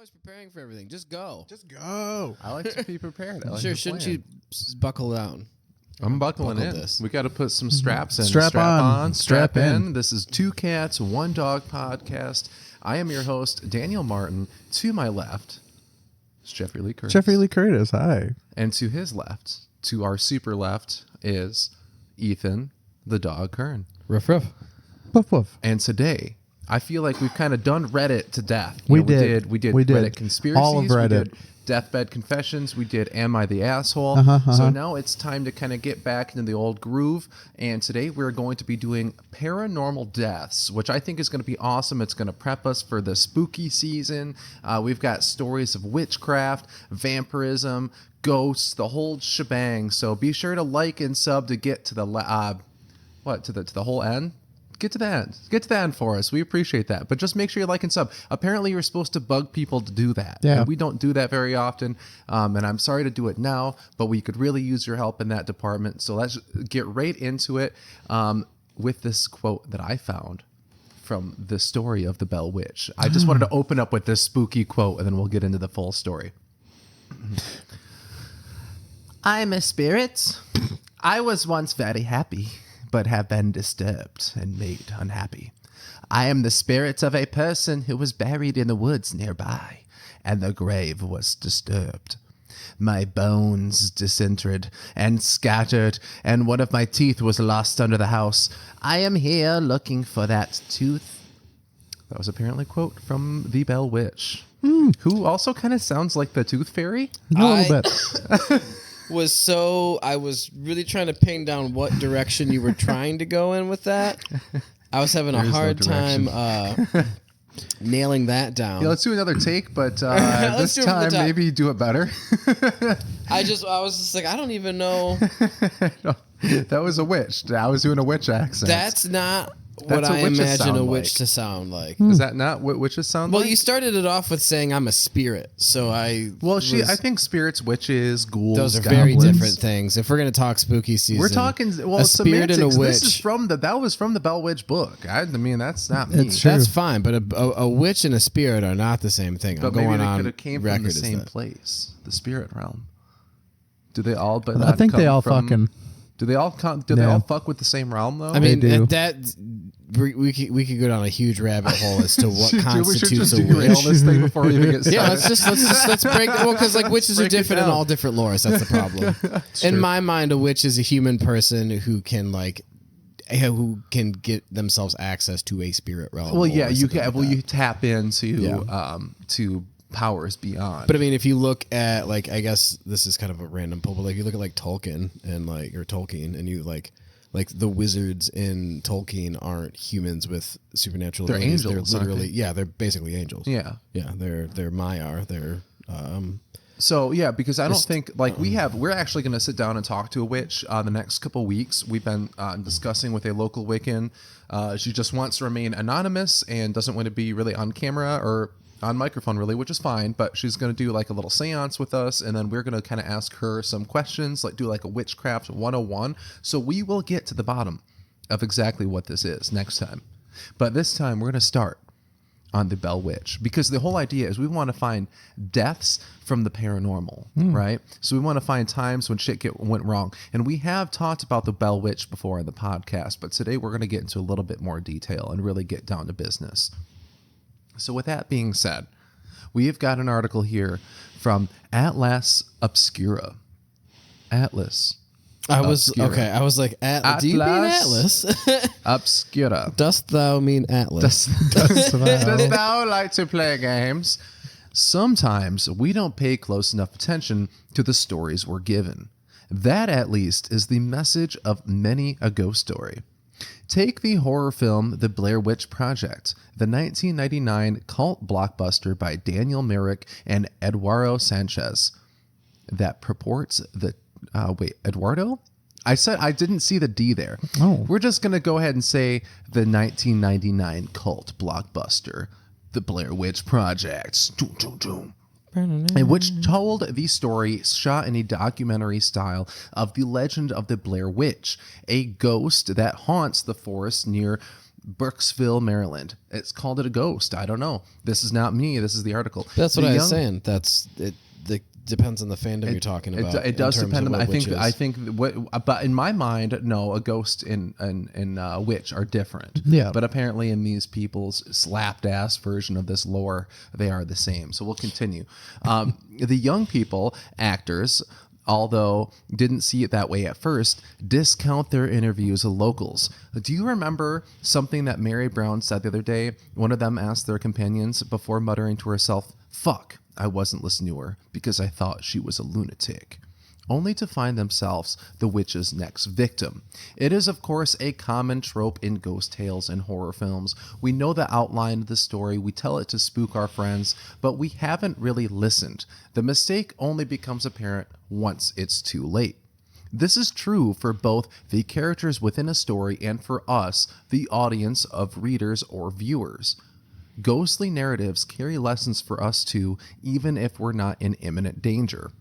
always preparing for everything. Just go. Just go. I like to be prepared. I like Sure, to shouldn't plan. you buckle down? I'm buckling buckle in. this. We got to put some straps in. Strap on. Strap Strap in. in. This is Two Cats, One Dog podcast. I am your host, Daniel Martin. To my left is Jeffrey Lee Curtis. Jeffrey Lee Curtis. Hi. And to his left, to our super left, is Ethan, the dog Kern. Ruff, ruff. Woof woof. And today, I feel like we've kind of done Reddit to death. We We did. did We did. Reddit conspiracies. All of Reddit. We did deathbed confessions. We did Am I the Asshole? So now it's time to kind of get back into the old groove. And today we're going to be doing Paranormal Deaths, which I think is going to be awesome. It's going to prep us for the spooky season. We've got stories of witchcraft, vampirism, ghosts, the whole shebang. So be sure to like and sub to get to the to the whole end. Get to the end. Get to the end for us. We appreciate that. But just make sure you like and sub. Apparently, you're supposed to bug people to do that. Yeah. And we don't do that very often. And I'm sorry to do it now, but we could really use your help in that department. So let's get right into it with this quote that I found from the story of the Bell Witch. I just wanted to open up with this spooky quote, and then we'll get into the full story. I'm a spirit. I was once very happy, but have been disturbed and made unhappy. I am the spirit of a person who was buried in the woods nearby, and the grave was disturbed. My bones disintegrated and scattered, and one of my teeth was lost under the house. I am here looking for that tooth. That was apparently a quote from the Bell Witch, who also kind of sounds like the Tooth Fairy. A little bit. I was really trying to pin down what direction you were trying to go in with that. I was having a is no hard time direction. nailing that down. Yeah, let's do another take, but Let's this do it from the time top. maybe do it better. I was just like, I don't even know. That was a witch. I was doing a witch accent. That's not what That's what I witches imagine sound a like. witch to sound like. Is that not what witches sound Well, like? you started it off with saying I'm a spirit, so I I think spirits, witches, ghouls, those are goblins. very different things. If we're gonna talk spooky season, We're talking a spirit and a semantics. witch. This is from that was from the Bell Witch book. I mean, that's not me. It's true. That's fine, but a witch and a spirit are not the same thing. But I'm maybe going they on could have came from record the as same that. place, the spirit realm. Do they all? But I not think they come all from- fucking. Do they all come? Do they Yeah. all fuck with the same realm though? I mean, do. we could go down a huge rabbit hole as to what we should constitutes just a derail witch. this thing before we even get started. Yeah, let's break. Well, because like witches are break it different in down. all different lores. That's the problem. In my mind, a witch is a human person who can get themselves access to a spirit realm. Well, or yeah, you something can. like Well, that. you tap into Yeah. to powers beyond. But I mean, if you look at I guess this is kind of a random pull, but like you look at Tolkien and or Tolkien, and you like the wizards in Tolkien aren't humans with supernatural They're abilities. angels, They're aren't literally, they? they're basically angels. yeah. Yeah, they're Maiar. They're So yeah, because I don't think we're actually going to sit down and talk to a witch the next couple weeks. We've been discussing with a local Wiccan. She just wants to remain anonymous and doesn't want to be really on camera or on microphone really, which is fine. But she's going to do like a little seance with us, and then we're going to kind of ask her some questions, like do like a witchcraft 101. So we will get to the bottom of exactly what this is next time. But this time we're going to start on the Bell Witch, because the whole idea is we want to find deaths from the paranormal, right? So we want to find times when shit went wrong. And we have talked about the Bell Witch before in the podcast, but today we're going to get into a little bit more detail and really get down to business. So with that being said, we have got an article here from Atlas Obscura. Atlas. I was Obscura. okay. I was like, do you mean Atlas? Obscura. Dost thou mean Atlas? Does thou like to play games? Sometimes we don't pay close enough attention to the stories we're given. That, at least, is the message of many a ghost story. Take the horror film The Blair Witch Project, the 1999 cult blockbuster by Daniel Myrick and Eduardo Sanchez that purports the... Eduardo? I said I didn't see the D there. Oh. We're just going to go ahead and say the 1999 cult blockbuster, The Blair Witch Project. Doom, doom, doom. In which told the story shot in a documentary style of the legend of the Blair Witch, a ghost that haunts the forest near Brooksville, Maryland. It's called it a ghost. I don't know. This is not me. This is the article. That's what The I was young- saying. That's it. Depends on the fandom you're talking about. It does in terms depend of on. what I think. witches. I think. But in my mind, no. A ghost and witch are different. Yeah. But apparently, in these people's slapped ass version of this lore, they are the same. So we'll continue. The young people, actors, although didn't see it that way at first, discount their interviews of locals. Do you remember something that Mary Brown said the other day? One of them asked their companions before muttering to herself, "Fuck, I wasn't listening to her because I thought she was a lunatic," only to find themselves the witch's next victim. It is, of course, a common trope in ghost tales and horror films. We know the outline of the story, we tell it to spook our friends, but we haven't really listened. The mistake only becomes apparent once it's too late. This is true for both the characters within a story and for us, the audience of readers or viewers. Ghostly narratives carry lessons for us too, even if we're not in imminent danger.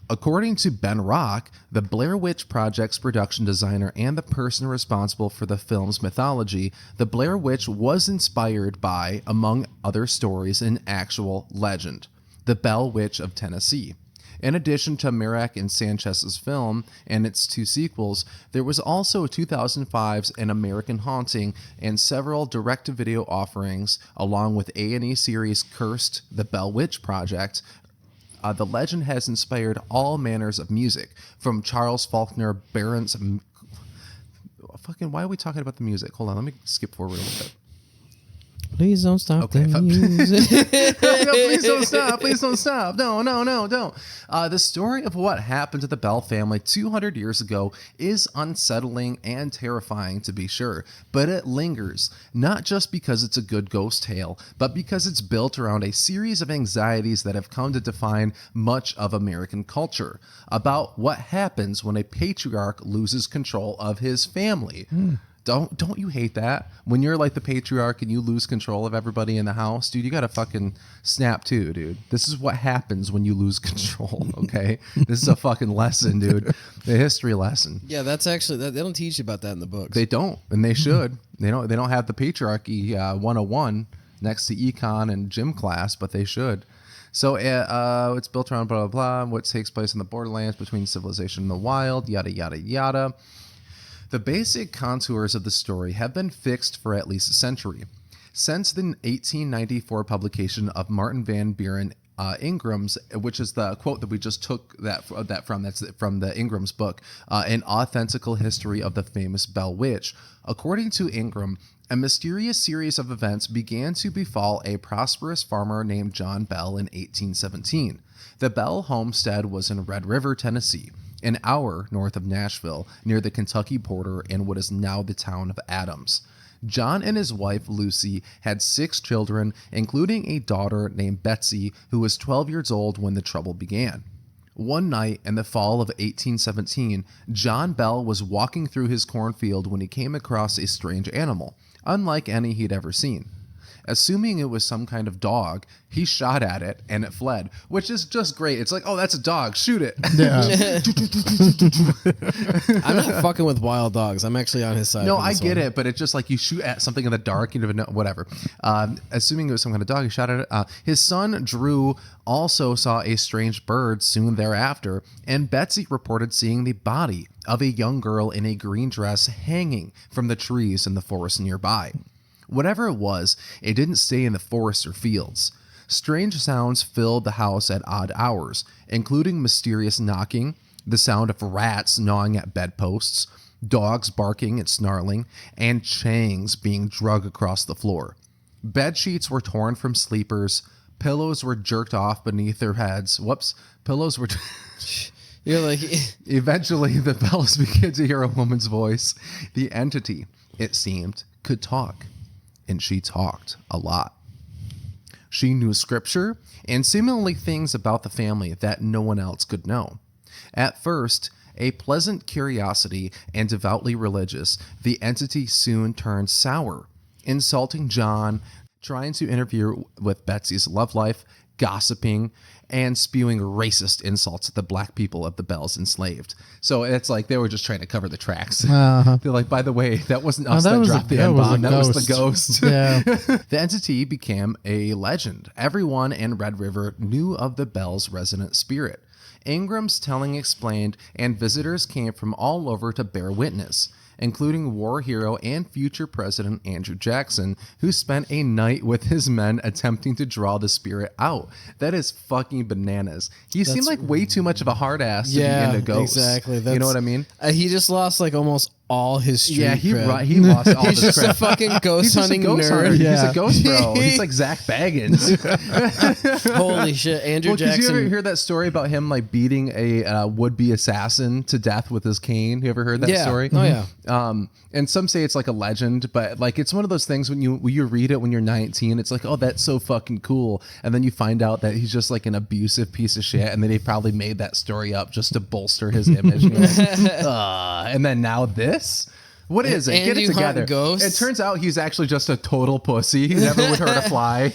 According to Ben Rock, the Blair Witch Project's production designer and the person responsible for the film's mythology, the Blair Witch was inspired by, among other stories, an actual legend, the Bell Witch of Tennessee. In addition to Merrick and Sanchez's film and its two sequels, there was also 2005's An American Haunting and several direct-to-video offerings, along with A&E series Cursed, The Bell Witch Project. The legend has inspired all manners of music, from Charles Faulkner Barron's... Why are we talking about the music? Hold on, let me skip forward a little bit. Please don't stop Okay, the music. No, please don't stop. Please don't stop. No, don't. The story of what happened to the Bell family 200 years ago is unsettling and terrifying, to be sure, but it lingers, not just because it's a good ghost tale, but because it's built around a series of anxieties that have come to define much of American culture, about what happens when a patriarch loses control of his family. Don't you hate that? When you're like the patriarch and you lose control of everybody in the house, dude, you gotta fucking snap too, dude. This is what happens when you lose control, okay? This is a fucking lesson, dude. A history lesson. Yeah, that's actually, they don't teach you about that in the books. They don't, and they should. They don't have the patriarchy 101 next to econ and gym class, but they should. So it's built around blah, blah, blah, what takes place in the borderlands between civilization and the wild, yada, yada, yada. The basic contours of the story have been fixed for at least a century. Since the 1894 publication of Martin Van Buren Ingram's, which is the quote that we just took that's from the Ingram's book, An Authentical History of the Famous Bell Witch. According to Ingram, a mysterious series of events began to befall a prosperous farmer named John Bell in 1817. The Bell homestead was in Red River, Tennessee, an hour north of Nashville, near the Kentucky border in what is now the town of Adams. John and his wife, Lucy, had 6 children, including a daughter named Betsy, who was 12 years old when the trouble began. One night in the fall of 1817, John Bell was walking through his cornfield when he came across a strange animal, unlike any he'd ever seen. Assuming it was some kind of dog, he shot at it and it fled, which is just great. It's like, oh, that's a dog. Shoot it. Yeah. I'm not fucking with wild dogs. I'm actually on his side. No, for I this get one. it, but it's just like you shoot at something in the dark, you don't even know, whatever. Assuming it was some kind of dog, he shot at it. His son, Drew, also saw a strange bird soon thereafter, and Betsy reported seeing the body of a young girl in a green dress hanging from the trees in the forest nearby. Whatever it was, it didn't stay in the forest or fields. Strange sounds filled the house at odd hours, including mysterious knocking, the sound of rats gnawing at bedposts, dogs barking and snarling, and changs being dragged across the floor. Bed sheets were torn from sleepers, pillows were jerked off beneath their heads. Pillows were... You're like... Eventually, the Bells began to hear a woman's voice. The entity, it seemed, could talk. And she talked a lot. She knew scripture and seemingly things about the family that no one else could know. At first, a pleasant curiosity and devoutly religious, the entity soon turned sour, insulting John, trying to interfere with Betsy's love life, gossiping, and spewing racist insults at the black people of the Bells enslaved. So it's like they were just trying to cover the tracks. Uh-huh. They're like, by the way, that wasn't us that that was dropped the that was N-bomb. a That was the ghost. ghost. Yeah. The entity became a legend. Everyone in Red River knew of the Bell's resident spirit. Ingram's telling explained, and visitors came from all over to bear witness, including war hero and future President Andrew Jackson, who spent a night with his men attempting to draw the spirit out. That is fucking bananas. He seemed like way too much of a hard ass to be into ghosts. Exactly. You know what I mean? He just lost like almost all his street He cred. lost all He's this just cred. a fucking ghost He's just a hunting ghost nerd. hunter. Yeah. He's a ghost bro. He's like Zach Baggins. Holy shit, Andrew Well, did you Jackson. ever hear that story about him like beating a would-be assassin to death with his cane? You ever heard that story? Oh yeah. And some say it's like a legend, but like it's one of those things when you read it when you're 19, it's like, oh, that's so fucking cool, and then you find out that he's just like an abusive piece of shit, and then he probably made that story up just to bolster his image. You're like, and then now this. What is it? And Get it you hunt together. ghosts? It turns out he's actually just a total pussy. He never would hurt a fly.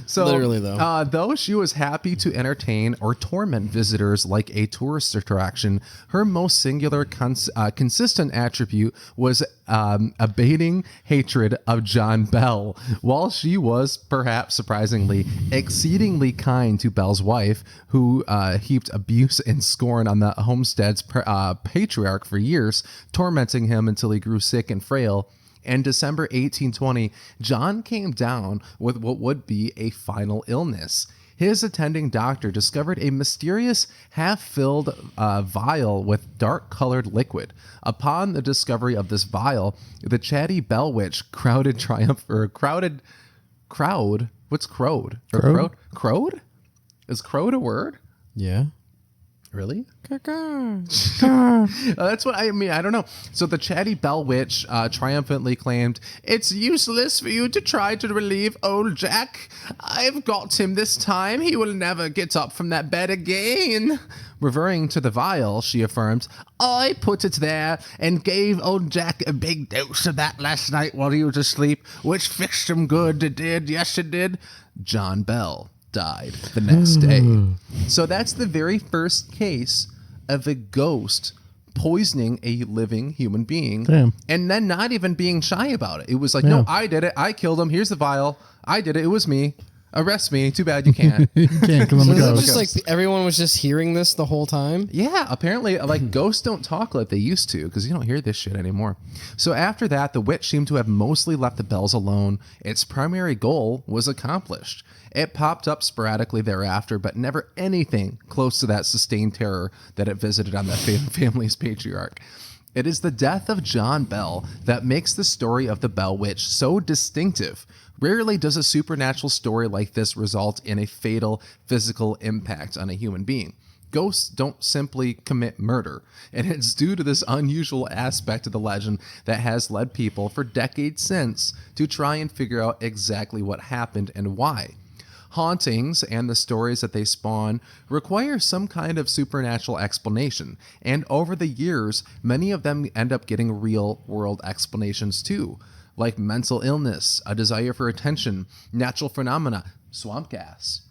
So, Literally, though. she was happy to entertain or torment visitors like a tourist attraction, her most singular consistent attribute was abating hatred of John Bell. While she was, perhaps surprisingly, exceedingly kind to Bell's wife, who heaped abuse and scorn on the homestead's patriarch for years, tormenting him until he grew sick and frail. In December 1820, John came down with what would be a final illness. His attending doctor discovered a mysterious half-filled vial with dark-colored liquid. Upon the discovery of this vial, the chatty Bell Witch crowd. What's crowed? Or Crowed? Crowed? Is crowed a word? Yeah. Really? That's what I mean. I don't know. So the chatty Bell Witch triumphantly claimed, "It's useless for you to try to relieve old Jack. I've got him this time. He will never get up from that bed again." Referring to the vial, she affirmed, "I put it there and gave old Jack a big dose of that last night while he was asleep, which fixed him good. It did. Yes, it did." John Bell died the next day. So that's the very first case of a ghost poisoning a living human being. Damn. And then not even being shy about it. It was like, no, I did it. I killed him. Here's the vial. I did it. It was me. Arrest me. Too bad you can't. You can't kill him So a is it ghost. just like everyone was just hearing this the whole time? Yeah, apparently, like, ghosts don't talk like they used to because you don't hear this shit anymore. So after that, the witch seemed to have mostly left the Bells alone. Its primary goal was accomplished. It popped up sporadically thereafter, but never anything close to that sustained terror that it visited on that family's patriarch. It is the death of John Bell that makes the story of the Bell Witch so distinctive. Rarely does a supernatural story like this result in a fatal physical impact on a human being. Ghosts don't simply commit murder, and it's due to this unusual aspect of the legend that has led people for decades since to try and figure out exactly what happened and why. Hauntings and the stories that they spawn require some kind of supernatural explanation, and over the years, many of them end up getting real-world explanations too, like mental illness, a desire for attention, natural phenomena, swamp gas.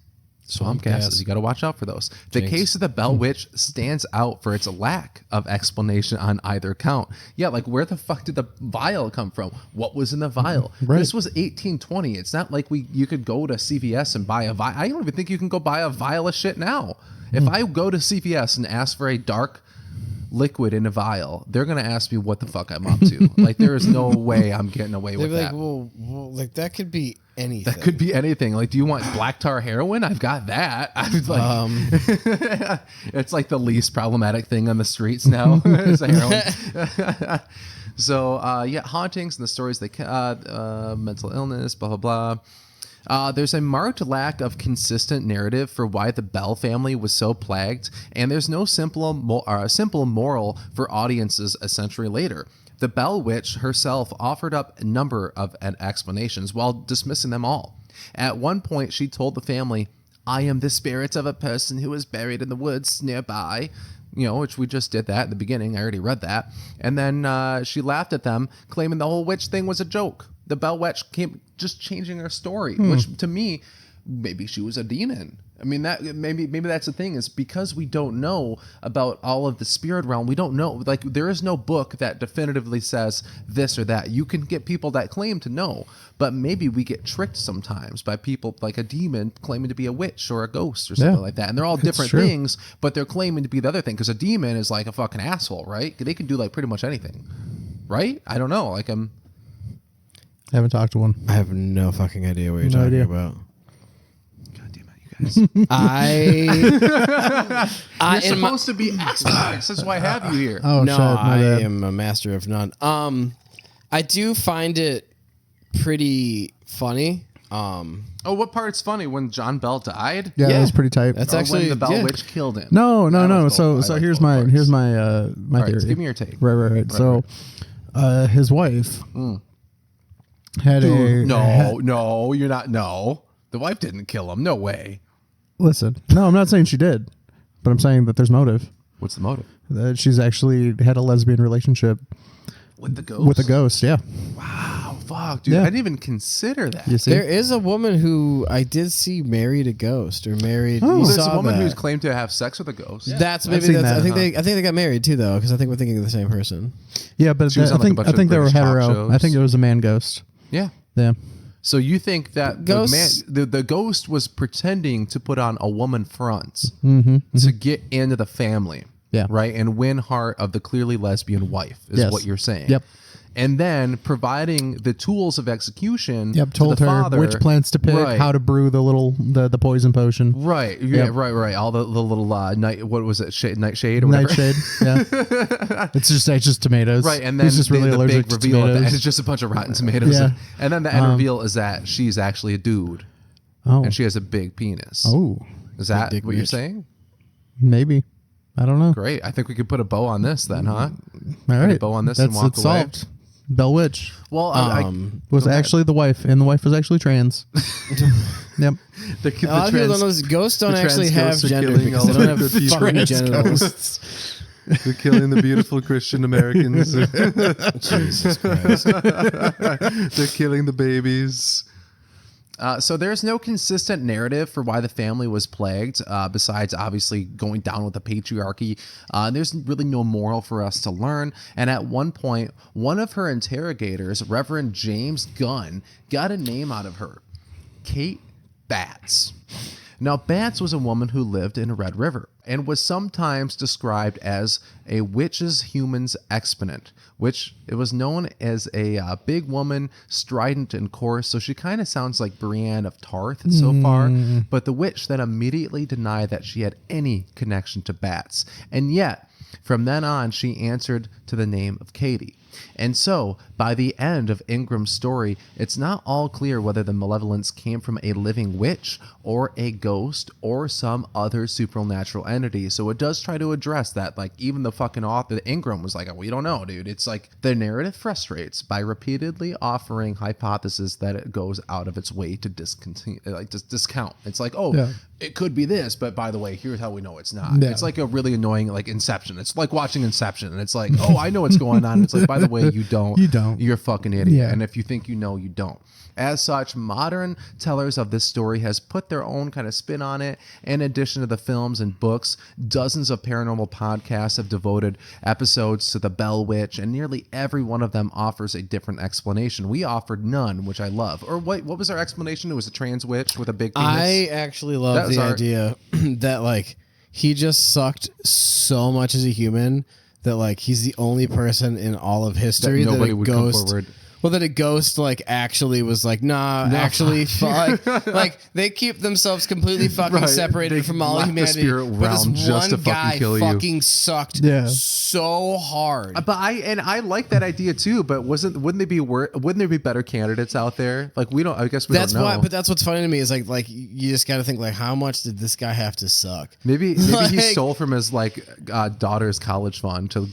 Swamp gases. You got to watch out for those. The case of the Bell Witch stands out for its lack of explanation on either count. Yeah, like where the fuck did the vial come from? What was in the vial? Right. This was 1820. It's not like you could go to CVS and buy a vial. I don't even think you can go buy a vial of shit now. If I go to CVS and ask for a dark liquid in a vial, they're gonna ask me what the fuck I'm up to. Like there is no way I'm getting away They'd with be like, that. well, like that could be anything. That could be anything. Like, do you want black tar heroin? I've got that. I was like, it's like the least problematic thing on the streets now. Is heroin. So yeah, hauntings and the stories they mental illness, blah blah blah. There's a marked lack of consistent narrative for why the Bell family was so plagued, and there's no simple moral for audiences a century later. The Bell Witch herself offered up a number of explanations while dismissing them all. At one point, she told the family, "I am the spirit of a person who is buried in the woods nearby," which we just did that at the beginning. I already read that. And then she laughed at them, claiming the whole witch thing was a joke. The Bell Witch came just changing her story, which to me maybe she was a demon. I mean, that maybe that's the thing, is because we don't know about all of the spirit realm. We don't know, like, there is no book that definitively says this or that. You can get people that claim to know, but maybe we get tricked sometimes by people like a demon claiming to be a witch or a ghost or something like that. And they're all different things, but they're claiming to be the other thing, because a demon is like a fucking asshole, right? They can do like pretty much anything, right? I don't know. Like, I haven't talked to one. I have no fucking idea what you're talking about. You're I supposed to be experts. That's why I have you here. Oh, no, shit, my I bad. am a master of none. I do find it pretty funny. Oh, what part's funny? When John Bell died? Yeah, that was pretty tight. That's Or actually when the Bell yeah. Witch killed him. No. I like So both here's my parts. my All right, theory. give me your take. Right. So, his wife had Dude, no, you're not. No, the wife didn't kill him. No way. Listen, no, I'm not saying she did, but I'm saying that there's motive. What's the motive? That she's actually had a lesbian relationship With the ghost? with a ghost. Yeah, Wow, fuck, dude. Yeah. I didn't even consider that. you see. There is a woman who I did see married a ghost or married. Oh. you Well, there's saw a woman that. who's claimed to have sex with a ghost. That's I've maybe seen that's. that, I think they got married too though, because I think we're thinking of the same person. Yeah, but She was I on, like, a think bunch I of think they were British talk hetero. shows. I think it was a man ghost. Yeah. Yeah. So you think that Ghosts- the ghost was pretending to put on a woman front to get into the family, Yeah. right, and win heart of the clearly lesbian wife is Yes. what you're saying. Yep. And then providing the tools of execution. Yep. to Told the her father, which plants to pick, right. how to brew the poison potion. Right, yeah, Yep. right. All the little night. What was it? Nightshade or whatever. Nightshade. Yeah. it's just tomatoes. Right, and then he's just really the allergic big to reveal at the tomatoes. end is just a bunch of rotten tomatoes. Yeah. And then the end reveal is that she's actually a dude, Oh. and she has a big penis. Oh. Is that dick what you're bitch. saying? Maybe. I don't know. Great. I think we could put a bow on this then, huh? All Put a right. bow on this That's and walk it's away. solved. Bell Witch Well, was go ahead. actually the wife, and the wife was actually trans. Yep. the A lot of people don't know this. Ghosts don't the trans actually have ghosts are gender killing because they all don't of have the people. fucking Trans genitals. They're killing the beautiful Christian Americans. Jesus Christ. They're killing the babies. So there's no consistent narrative for why the family was plagued, besides obviously going down with the patriarchy. There's really no moral for us to learn. And at one point, one of her interrogators, Reverend James Gunn, got a name out of her. Kate Batts. Now, Batts was a woman who lived in Red River and was sometimes described as a witch's human's exponent, which it was known as a big woman, strident and coarse. So she kind of sounds like Brienne of Tarth so far. But the witch then immediately denied that she had any connection to bats. And yet, from then on, she answered to the name of Katie. And so, by the end of Ingram's story, it's not all clear whether the malevolence came from a living witch or a ghost or some other supernatural entity. So it does try to address that. Like, even the fucking author, Ingram, was like, we don't know, dude. It's like the narrative frustrates by repeatedly offering hypotheses that it goes out of its way to discount. It's like, it could be this, but by the way, here's how we know it's not. Yeah. It's like a really annoying, like Inception. It's like watching Inception, and it's like, I know what's going on. It's like, by the way, you don't. You don't. You're a fucking idiot. Yeah. And if you think you know, you don't. As such, modern tellers of this story has put their own kind of spin on it. In addition to the films and books, dozens of paranormal podcasts have devoted episodes to the Bell Witch, and nearly every one of them offers a different explanation. We offered none, which I love. Or what was our explanation? It was a trans witch with a big penis. I actually love That was the our- idea that like he just sucked so much as a human that like he's the only person in all of history that, nobody a would come ghost. forward. Well, that a ghost like actually was like, actually, like they keep themselves completely fucking Right. separated They from all left the humanity. spirit But this realm just to one fucking guy kill you. fucking sucked Yeah. so hard. But I like that idea too. But wouldn't there be better candidates out there? Like we don't. I guess we That's don't know. why, but that's what's funny to me is like you just got to think like how much did this guy have to suck? Maybe Like- he stole from his daughter's college fund to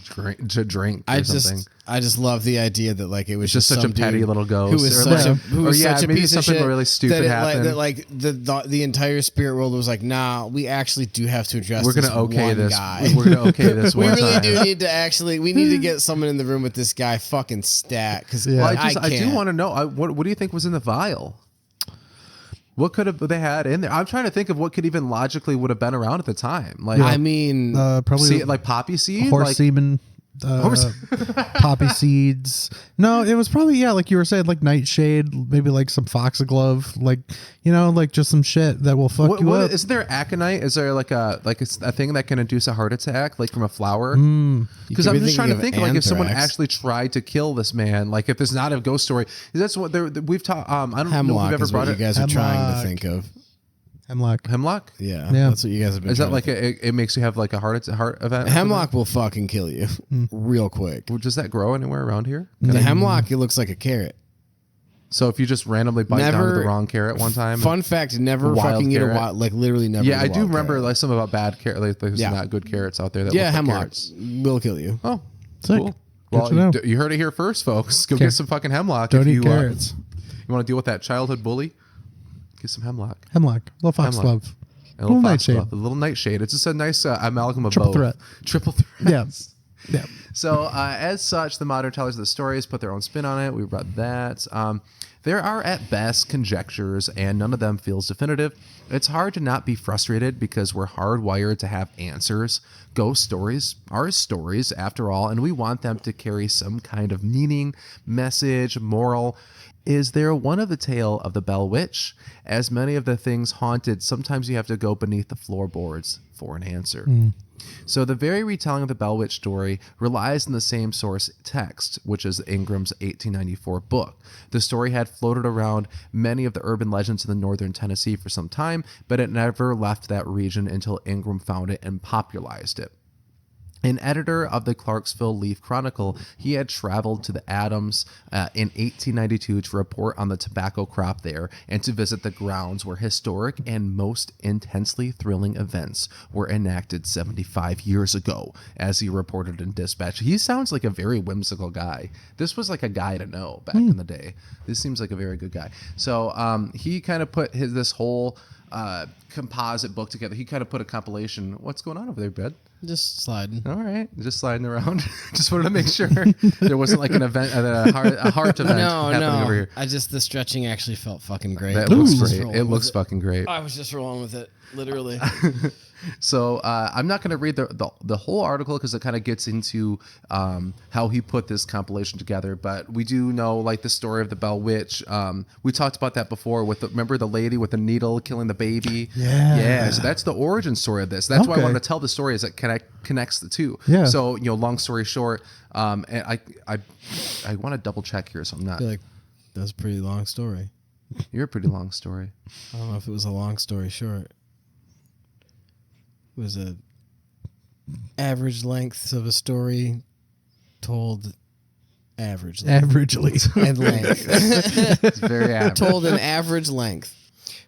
drink or something. I just love the idea that like it was Just such a some petty dude little ghost, who was or such like- a who or was yeah, such a maybe piece of something shit really stupid happened. Like the entire spirit world was like, nah, we actually do have to address. We're this gonna okay one this. guy. We're gonna okay this We one really time. do need to we need to get someone in the room with this guy fucking stat because Yeah. Well, I I do can't. want to know what do you think was in the vial? What could have they had in there? I'm trying to think of what could even logically would have been around at the time. Like, I mean, Probably like poppy seed, horse like, semen, poppy seeds. No, it was probably like you were saying, like nightshade, maybe like some foxglove, like like just some shit that will fuck you up. Is there aconite? Is there like a thing that can induce a heart attack, like from a flower? Because I'm just trying to think, like if someone actually tried to kill this man, like if it's not a ghost story, that's what we've taught. I don't know if hemlock we've ever is brought what you guys are trying to think of. Hemlock. Yeah, Yeah. that's what you guys have been. Is that trying like to it makes you have like a heart event? hemlock will fucking kill you real quick. Does that grow anywhere around here? The hemlock, it looks like a carrot. So if you just randomly bite down to the wrong carrot one time, Fun fact: never wild fucking eat a carrot. wild, like literally never. yeah, eat a I do wild remember carrot. like some about bad carrot. Like there's Yeah. not good carrots out there that Yeah, look like hemlock carrots. will kill you. Oh, Sick. cool. Good Well, to know. you heard it here first, folks. Go Okay. get some fucking hemlock. Don't if eat you carrots. you want to deal with that childhood bully, get some hemlock. Little foxglove. A little nightshade. foxglove, a little nightshade. It's just a nice amalgam of Triple both. threat. Triple threat. Yeah. Yeah. So, as such, the modern tellers of the stories put their own spin on it. We read that. There are at best conjectures, and none of them feels definitive. It's hard to not be frustrated because we're hardwired to have answers. Ghost stories are stories, after all, and we want them to carry some kind of meaning, message, moral. Is there one of the tale of the Bell Witch? As many of the things haunted, sometimes you have to go beneath the floorboards for an answer. So the very retelling of the Bell Witch story relies on the same source text, which is Ingram's 1894 book. The story had floated around many of the urban legends in the northern Tennessee for some time, but it never left that region until Ingram found it and popularized it. An editor of the Clarksville Leaf Chronicle, he had traveled to the Adams in 1892 to report on the tobacco crop there and to visit the grounds where historic and most intensely thrilling events were enacted 75 years ago, as he reported in Dispatch. He sounds like a very whimsical guy. This was like a guy to know back in the day. This seems like a very good guy. So he kind of put this whole composite book together. He kind of put a compilation. What's going on over there, bud? Just sliding. All right, just sliding around. Just wanted to make sure there wasn't like an event, a heart event happening over here. The stretching actually felt fucking great. That looks Just great. rolling It with looks fucking great. I was just rolling with it, literally. So I'm not going to read the whole article because it kind of gets into how he put this compilation together. But we do know like the story of the Bell Witch. We talked about that before with remember the lady with the needle killing the baby. Yeah. So that's the origin story of this. That's why I Okay. wanted to tell the story, is that connects the two. Yeah. So long story short, and I want to double check here, so I'm not. I feel like that's a pretty long story. You're a pretty long story. I don't know if it was a long story short. It was a average length of a story told averagely. Averagely. And length. It's very average. Told an average length.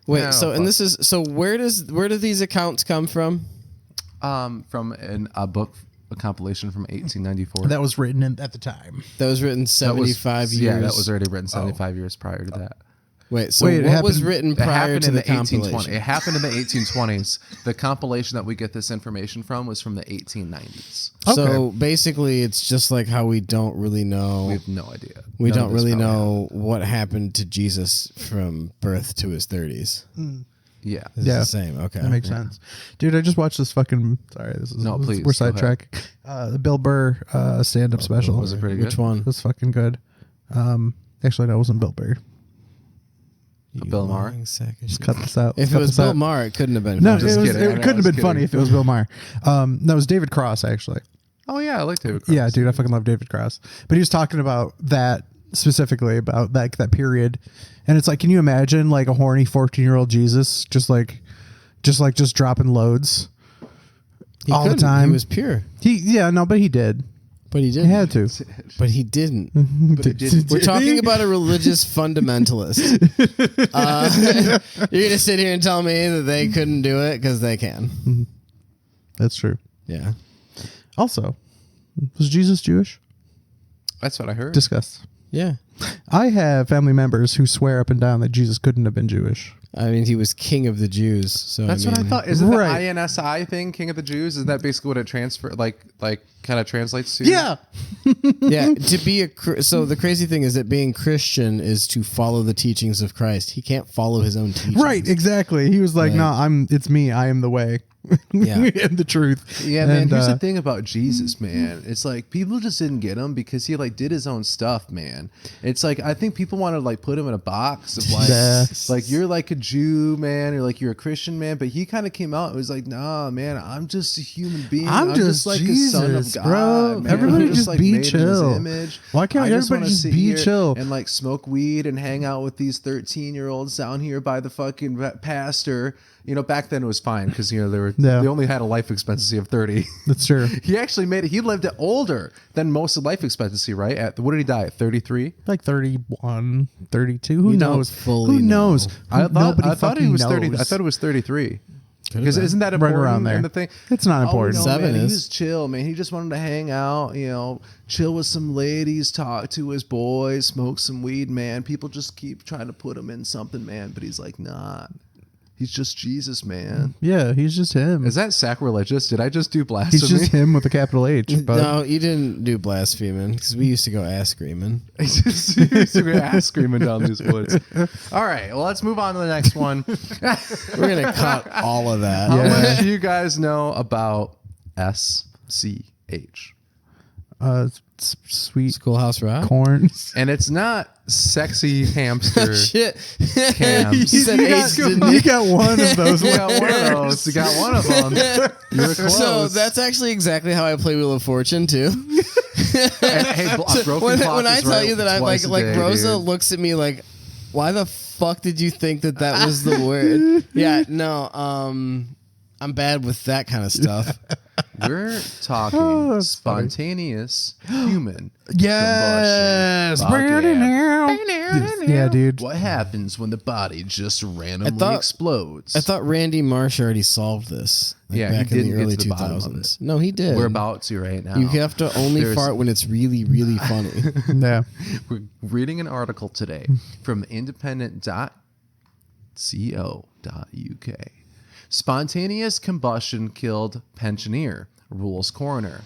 Wait, No, where do these accounts come from? From a book, a compilation from 1894. That was written at the time. That was written 75 years. Yeah, that was already written 75 years prior to that. Wait, so Wait, it what was happened- written It prior happened to in the the 1820s. compilation? It happened in the 1820s. The compilation that we get this information from was from the 1890s. So basically, it's just like how we don't really know. We have no idea. We None don't of this really probably know what happened to Jesus from birth to his 30s. happened. Yeah. It's Yeah. the same. Okay. That makes sense. Dude, I just watched this fucking... Sorry, this is... No, please, We're go ahead. sidetracking. The Bill Burr stand-up special. Was it pretty good? Which one? It was fucking good. Actually, no, it wasn't Bill Burr. You Bill Maher? lying sack of Just shit. cut this out. If it Cut was this Bill out. Maher, it couldn't have been. No, funny. Just it kidding. I know, couldn't have I was been funny kidding. if it was Bill Maher. No, it was David Cross, actually. Oh, yeah. I like David Cross. Yeah, dude, I fucking love David Cross. But he was talking about that specifically, about that period. And it's like, can you imagine like a horny 14-year-old Jesus just dropping loads He all the couldn't. time? He was pure, But he did. but he He didn't. had to. But he didn't. didn't. We're talking about a religious fundamentalist. You're gonna sit here and tell me that they couldn't do it because they can. That's true. Yeah. Also, was Jesus Jewish? That's what I heard. Discuss. Yeah. I have family members who swear up and down that Jesus couldn't have been Jewish. I mean, he was king of the Jews. So That's I mean, what I thought. Is it Right. the INSI thing, King of the Jews? Is that basically what it kind of translates to? Yeah. Yeah, to be so the crazy thing is that being Christian is to follow the teachings of Christ. He can't follow his own teachings. Right, exactly. He was like, Right. "No, it's me. I am the way, Yeah. and the truth." Yeah, man. And, Here's the thing about Jesus, man. It's like people just didn't get him because he like did his own stuff, man. It's like I think people want to like put him in a box of like, Yeah. like you're like a Jew, man, or like you're a Christian, man. But he kind of came out and was like, nah, man, I'm just a human being. I'm just like Jesus, a son of God, bro. man. Everybody I'm just like be made in his chill. image. Why can't I just everybody wanna just sit be here chill? and like smoke weed and hang out with these 13-year-olds down here by the fucking pastor? You know, back then it was fine because they only had a life expectancy of 30. That's true. He actually made it. He lived it older than most of life expectancy, right? What did he die at? 33? Like 31, 32. Who You don't knows? fully Who knows? I thought fucking he was knows. 30. I thought it was 33. Because been. isn't that Right important around there. in the thing? It's not important. No, Seven man, he is. was chill, man. He just wanted to hang out, chill with some ladies, talk to his boys, smoke some weed, man. People just keep trying to put him in something, man. But he's like, nah. He's just Jesus, man. Yeah, he's just him. Is that sacrilegious? Did I just do blasphemy? He's just him with a capital H. But No, you didn't do blaspheming because we used to go ass screaming. He's just ass screaming down these woods. All right, well, let's move on to the next one. We're gonna cut all of that. How Yeah. much do you guys know about SCH? Sweet Schoolhouse Rock. corn. And it's not sexy hamster. Shit. Cams. You said H, didn't You you? got one of those. You got one of those. You got one of them. You were close. So that's actually exactly how I play Wheel of Fortune too. Hey, broken when clock I is tell right you that I twice like a day, Rosa dude. looks at me like, why the fuck did you think that was the word? Yeah, no, I'm bad with that kind of stuff. We're talking Oh, that's funny. spontaneous human Yes. combustion. Podcast. Yeah, dude. What happens when the body just randomly thought- explodes? I thought Randy Marsh already solved this. Yeah, he back in didn't the get early to the bottom of 2000s. No, he did. We're about to right now. You have to only There's- fart when it's really, really funny. Yeah. We're reading an article today from independent.co.uk. Spontaneous combustion killed pensioner, rules coroner.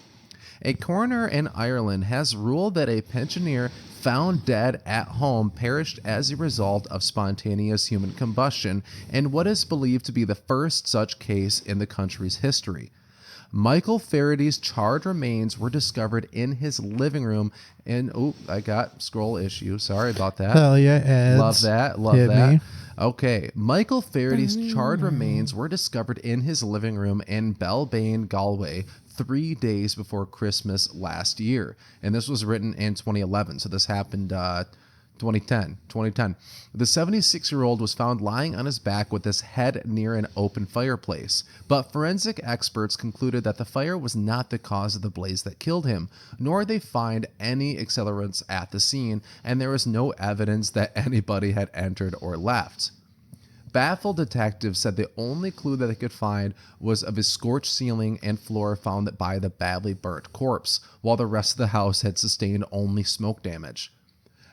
A coroner in Ireland has ruled that a pensioner found dead at home perished as a result of spontaneous human combustion in what is believed to be the first such case in the country's history. Michael Faraday's charred remains were discovered in his living room. And I got scroll issue. Sorry about that. Hell yeah, ads. Love that. Love Hit that. me. Okay. Michael Faraday's charred remains were discovered in his living room in Belbane, Galway, 3 days before Christmas last year. And this was written in 2011. So this happened 2010. The 76-year-old was found lying on his back with his head near an open fireplace. But forensic experts concluded that the fire was not the cause of the blaze that killed him, nor did they find any accelerants at the scene, and there was no evidence that anybody had entered or left. Baffled detectives said the only clue that they could find was of his scorched ceiling and floor found by the badly burnt corpse, while the rest of the house had sustained only smoke damage.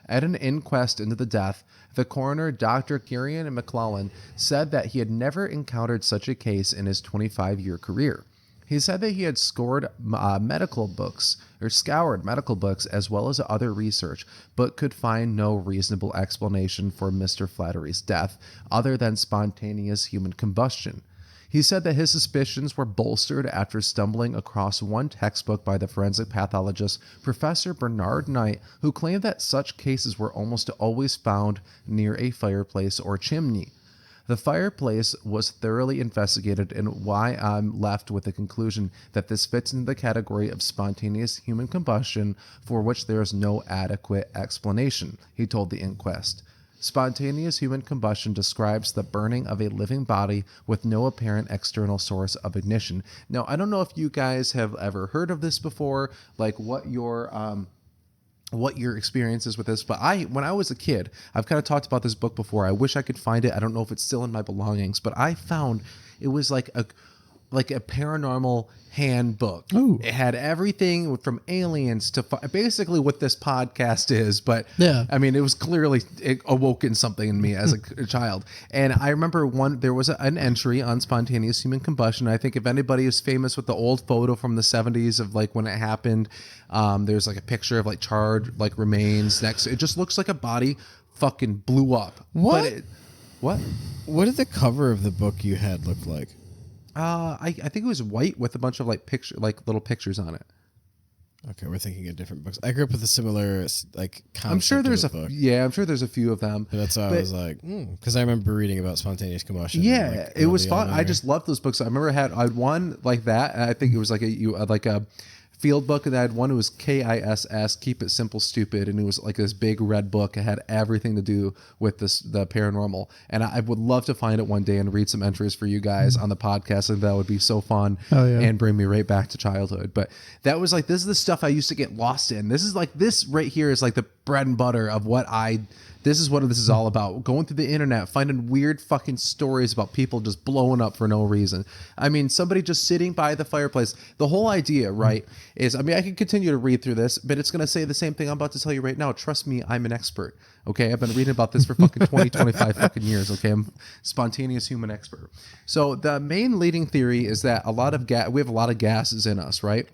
At an inquest into the death, the coroner, Dr. Kieran McClellan, said that he had never encountered such a case in his 25-year career. He said that he had scoured medical books as well as other research, but could find no reasonable explanation for Mr. Flattery's death other than spontaneous human combustion. He said that his suspicions were bolstered after stumbling across one textbook by the forensic pathologist Professor Bernard Knight, who claimed that such cases were almost always found near a fireplace or chimney. The fireplace was thoroughly investigated, and why I'm left with the conclusion that this fits into the category of spontaneous human combustion for which there is no adequate explanation, he told the inquest. Spontaneous human combustion describes the burning of a living body with no apparent external source of ignition. Now, I don't know if you guys have ever heard of this before, like what your experience is with this, but when I was a kid, I've kind of talked about this book before. I wish I could find it. I don't know if it's still in my belongings, but I found it was like like a paranormal handbook. Ooh. It had everything from aliens to basically what this podcast is. But Yeah. I mean, it awoken something in me as a child. And I remember there was an entry on spontaneous human combustion. I think if anybody is famous with the old photo from the 70s of like when it happened, there's like a picture of like charred like remains next. It just looks like a body fucking blew up. What? But what? What did the cover of the book you had look like? I think it was white with a bunch of like little pictures on it. Okay, we're thinking of different books. I grew up with a similar like concept. I'm sure there's of book. I'm sure there's a few of them. But that's why I was like, because I remember reading about spontaneous combustion. Yeah, like, it was fun. I elementary. just loved those books. I remember I had one like that. And I think it was like a field book, and I had one. It was KISS, Keep It Simple Stupid, and it was like this big red book. It had everything to do with the paranormal, and I would love to find it one day and read some entries for you guys on the podcast, and that would be so fun and bring me right back to childhood. But that was like, this is the stuff I used to get lost in. This right here is like the bread and butter of this is what this is all about. Going through the internet, finding weird fucking stories about people just blowing up for no reason. I mean, somebody just sitting by the fireplace. The whole idea, right, is, I mean, I could continue to read through this, but it's going to say the same thing I'm about to tell you right now. Trust me, I'm an expert. Okay, I've been reading about this for fucking 20, 25 fucking years. Okay, I'm spontaneous human expert. So the main leading theory is that we have a lot of gases in us, right?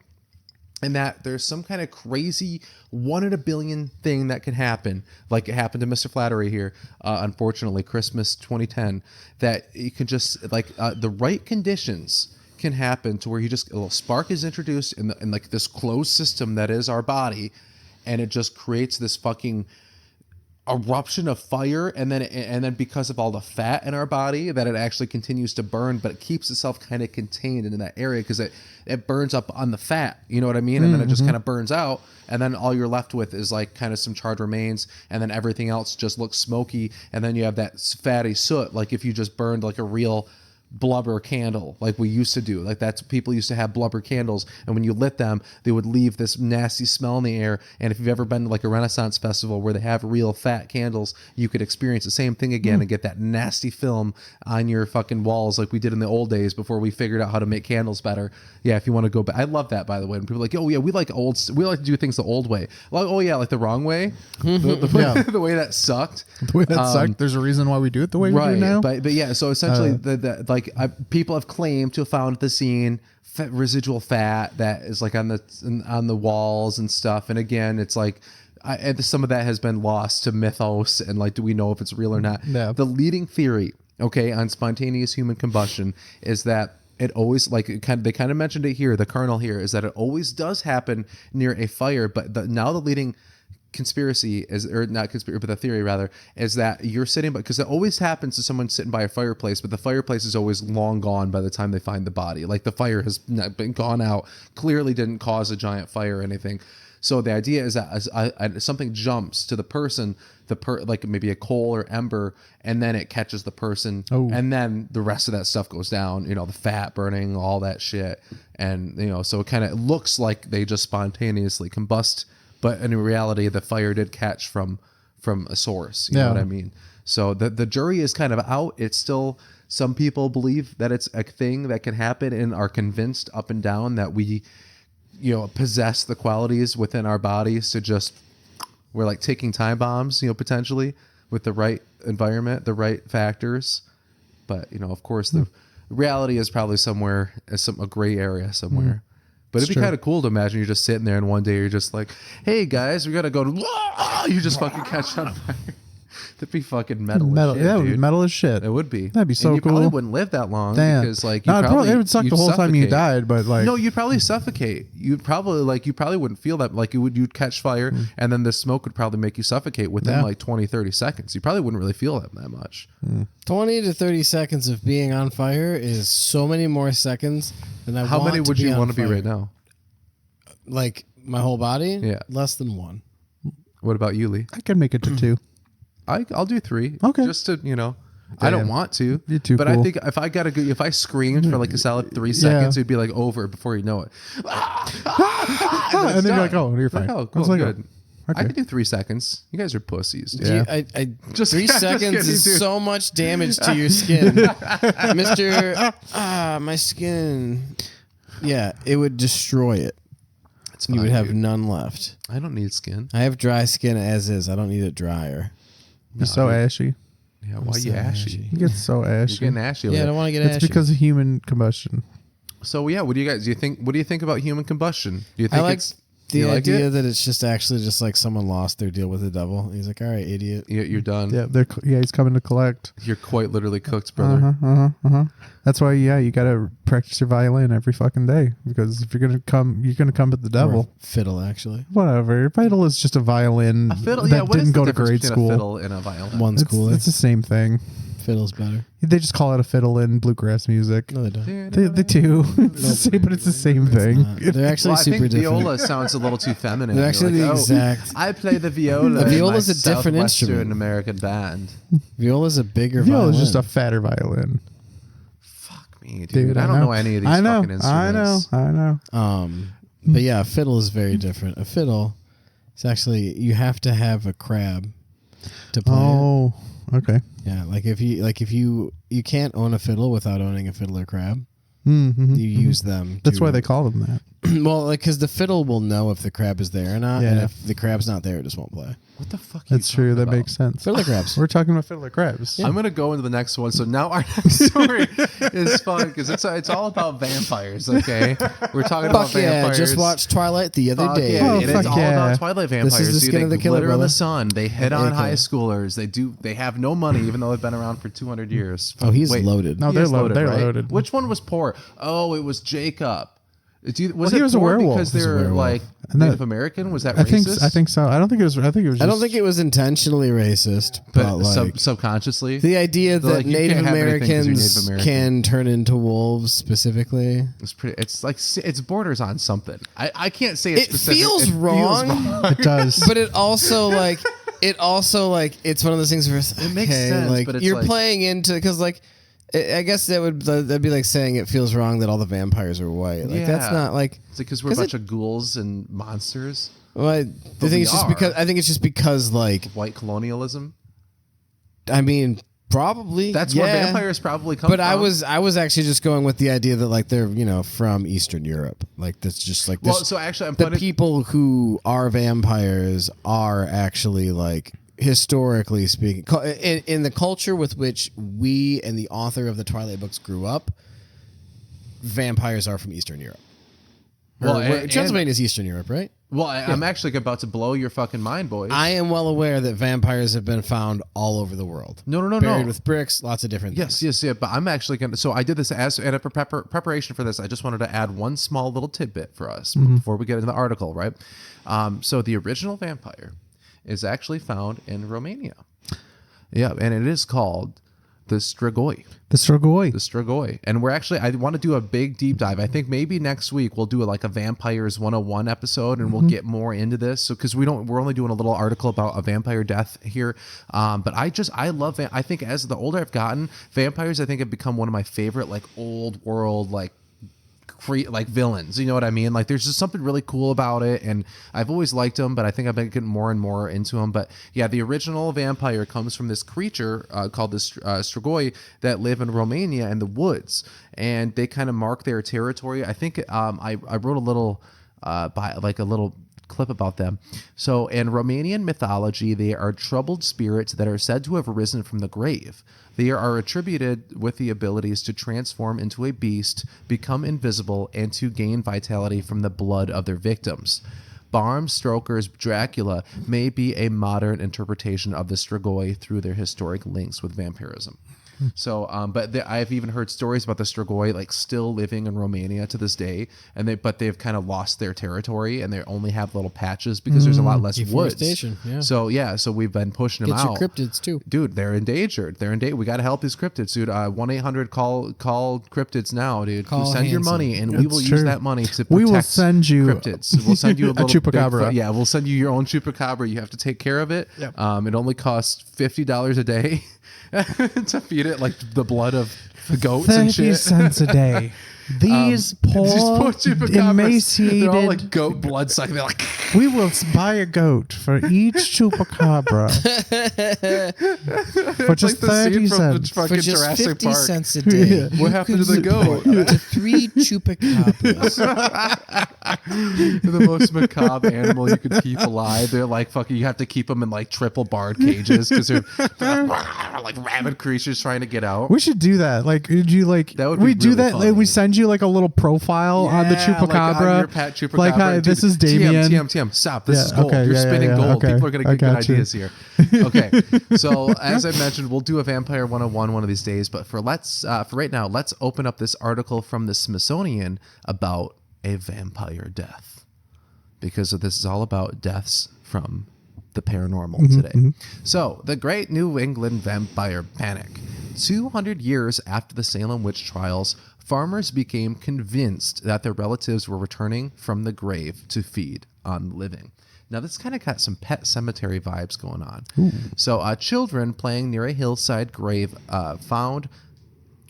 And that there's some kind of crazy 1 in a billion thing that can happen, like it happened to Mr. Flattery here, unfortunately, Christmas 2010, that you can just, like, the right conditions can happen to where a little spark is introduced in like this closed system that is our body, and it just creates this fucking eruption of fire, and then because of all the fat in our body, that it actually continues to burn, but it keeps itself kind of contained in that area because it burns up on the fat, you know what I mean? And then it just kind of burns out, and then all you're left with is like kind of some charred remains, and then everything else just looks smoky, and then you have that fatty soot, like if you just burned like a real blubber candle like we used to do. Like that's, people used to have blubber candles, and when you lit them, they would leave this nasty smell in the air. And if you've ever been to like a Renaissance festival where they have real fat candles, you could experience the same thing again and get that nasty film on your fucking walls like we did in the old days before we figured out how to make candles better. Yeah, if you want to go back, I love that, by the way. And people are like, oh yeah, we like to do things the old way. Like, oh yeah, like the wrong way. The way that sucked. The way that sucked. There's a reason why we do it the way we do now. But yeah, so essentially people have claimed to have found at the scene residual fat that is like on the walls and stuff. And again, it's like some of that has been lost to mythos, and like, do we know if it's real or not? Yeah. The leading theory, okay, on spontaneous human combustion is that it always, like, they kind of mentioned it here, the kernel here, is that it always does happen near a fire. But now the leading conspiracy is, or not conspiracy, but the theory rather, is that you're sitting, because it always happens to someone sitting by a fireplace, but the fireplace is always long gone by the time they find the body. Like the fire has not been gone out, clearly didn't cause a giant fire or anything. So the idea is that as something jumps to the person, like maybe a coal or ember, and then it catches the person, and then the rest of that stuff goes down. You know, the fat burning, all that shit, and you know, so it kind of looks like they just spontaneously combust, but in reality, the fire did catch from a source. You know what I mean? So the jury is kind of out. It's still, some people believe that it's a thing that can happen and are convinced up and down that we, you know, possess the qualities within our bodies to just, we're like taking time bombs, you know, potentially with the right environment, the right factors. But, you know, of course, the reality is probably somewhere, a gray area somewhere. But it'd be kind of cool to imagine you're just sitting there and one day you're just like, hey guys, we got to go to, you just fucking catch on fire. That'd be fucking metal as shit, yeah, it would dude. be metal as shit. It would be. That'd be so and you cool. probably wouldn't live that long. Damn. Because like, it would suck the whole time you died, but like, no, you'd probably suffocate. You probably wouldn't feel that, like you'd catch fire and then the smoke would probably make you suffocate within like 20, 30 seconds. You probably wouldn't really feel that much. 20 to 30 seconds of being on fire is so many more seconds than I How want many to would be you on want to be fire. right now? Like my whole body? Yeah. Less than 1. What about you, Lee? I could make it to 2. I'll do 3. Okay. Just to, you know, I don't want to. You're too but cool. I think if I screamed for like a solid 3 seconds, it'd be like over before you know it. And then you're like, oh, you're fine. Oh, I cool, was like, good. I could do 3 seconds. You guys are pussies. Dude. Yeah. Just 3 just seconds kidding, is dude. so much damage to your skin, Mister. My skin. Yeah, it would destroy it. It's You fine, would have dude. none left. I don't need skin. I have dry skin as is. I don't need it drier. You're so ashy. Yeah, why so you ashy? ashy. You get so You're ashy. getting ashy. Yeah, I over don't want to get It's ashy. because of human combustion. So yeah, what do you think? What do you think about human combustion? Do you I think like it's the you like idea it? that it's just actually just like someone lost their deal with the devil. He's like, all right, idiot. You're done. Yeah, he's coming to collect. You're quite literally cooked, brother. That's why, you gotta practice your violin every fucking day, because if you're gonna come at the devil. Or fiddle, actually. Whatever. Your fiddle is just a violin A fiddle. that Yeah, what is didn't the go to difference grade between school. a fiddle and a violin? One's cooler. It's the same thing. Fiddle's better. They just call it a fiddle in bluegrass music. No, they don't. They do. It's the same, but it's the same thing. They're actually Well, I super think different. viola sounds a little too feminine. They're You're actually like, the exact. I play the viola. The viola's in my a different Southwestern instrument. American band. Viola's a bigger Viola violin. is just a fatter violin. Fuck me, dude. Dude, I don't know any of these fucking instruments. I know. But yeah, a fiddle is very different. A fiddle is actually you have to have a crab to play it. Oh, okay. Yeah, if you can't own a fiddle without owning a fiddle or crab. Mm-hmm. You use them. That's why they call them that. Well, because the fiddle will know if the crab is there or not, and Yeah. if the crab's not there, it just won't play. What the fuck? Are That's you true. talking That about? makes sense. Fiddler crabs. We're talking about fiddler crabs. I'm gonna go into the next one. So now our next story is fun because it's all about vampires. Okay, we're talking about Fuck yeah! vampires. Just watched Twilight the other Fuck day. yeah, Oh, and fuck it's all yeah. about Twilight vampires. This is the dude. skin They of the killer, glitter in brother. the sun. They hit on Okay. high schoolers. They have no money, even though they've been around for 200 years. Oh, he's Wait, loaded. No, he they're is loaded. They're right? loaded. Which one was poor? Oh, it was Jacob. Well, Was he it was a poor werewolf. because He was a they're werewolf. like And that- Native American? Was that I racist? think so. I don't think it was. I think it was. I don't just- think it was intentionally racist, but but like subconsciously. the idea They're that like, you Native can't have anything 'cause you're Americans Native American. can turn into wolves specifically. It's pretty. It's like it's borders on something. I can't say it's It specific. feels wrong. It does. But it also like it's one of those things where it makes sense, like but it's you're like- playing into because like I guess that'd be like saying it feels wrong that all the vampires are white. Like that's Yeah. not like It's because we're a 'cause bunch of ghouls and monsters. well, I But think we it's just are. because I think it's just because like White colonialism. I mean probably That's yeah. where vampires probably come But from. I was actually just going with the idea that like they're from Eastern Europe. Like that's just like Well, this- so actually, I'm the putting. people who are vampires are actually like historically speaking in the culture with which we and the author of the Twilight books grew up. Vampires are from Eastern Europe. Well, Transylvania is Eastern Europe, right? Well, I'm actually about to blow your fucking mind, boys. I am well aware that vampires have been found all over the world. No. Buried with bricks, lots of different things. Yes. But I'm actually going to. So I did this as and for preparation for this. I just wanted to add one small little tidbit for us before we get into the article, right? So the original vampire is actually found in Romania. Yeah, and it is called the Strigoi. the Strigoi. The Strigoi. And I want to do a big deep dive. I think maybe next week we'll do like a Vampires 101 episode and we'll get more into this. So, cause we're only doing a little article about a vampire death here. But I love, I think as the older I've gotten, vampires, I think have become one of my favorite, like old world, like villains, you know what I mean? Like there's just something really cool about it, and I've always liked them, but I think I've been getting more and more into them. But yeah, the original vampire comes from this creature called the Strigoi that live in Romania in the woods, and they kind of mark their territory. I think I wrote a little a little clip about them. So in Romanian mythology, they are troubled spirits that are said to have risen from the grave. They are attributed with the abilities to transform into a beast, become invisible, and to gain vitality from the blood of their victims. Bram Stoker's Dracula may be a modern interpretation of the Strigoi through their historic links with vampirism. So, I've even heard stories about the Strigoi like still living in Romania to this day, but they've kind of lost their territory and they only have little patches because there's a lot less woods. Deforestation, yeah. So we've been pushing them Get your out. cryptids too. Dude, they're endangered. We got to help these cryptids, dude. 1-800 call cryptids now, dude. Call Send your Hanson. money, and we That's will use true. that money to protect We will send you cryptids. We'll send you a little chupacabra. We'll send you your own chupacabra. You have to take care of it. Yep. It only costs $50 a day. to feed it like the blood of the goats and 30 shit. cents a day. These poor, chupacabras, emaciated. they're all like goat blood sucking. They're like, We will buy a goat for each chupacabra for just like the scene 30 from cents. the fucking For just Jurassic 50 Park. cents a day. What happened to the goat? Up to 3 chupacabras. They're the most macabre animal you could keep alive. They're like fucking. You have to keep them in like triple barred cages because they're like rabid creatures trying to get out. We should do that. Like, did you like? That would be we do really that. funny. Like, we send you like a little profile on the Yeah, chupacabra. like, I'm your pet chupacabra. Like, hi, Dude, this is Damien. TM. Stop. This Yeah, is gold. okay, You're yeah, spinning yeah, gold. okay. People are gonna I get good got you. ideas here. Okay. So as I mentioned, we'll do a Vampire 101 one of these days. But for right now, let's open up this article from the Smithsonian about a vampire death, because this is all about deaths from the paranormal today. So, the Great New England Vampire Panic. 200 years after the Salem witch trials, farmers became convinced that their relatives were returning from the grave to feed on the living. Now, this kind of got some Pet Cemetery vibes going on. So, children playing near a hillside grave found...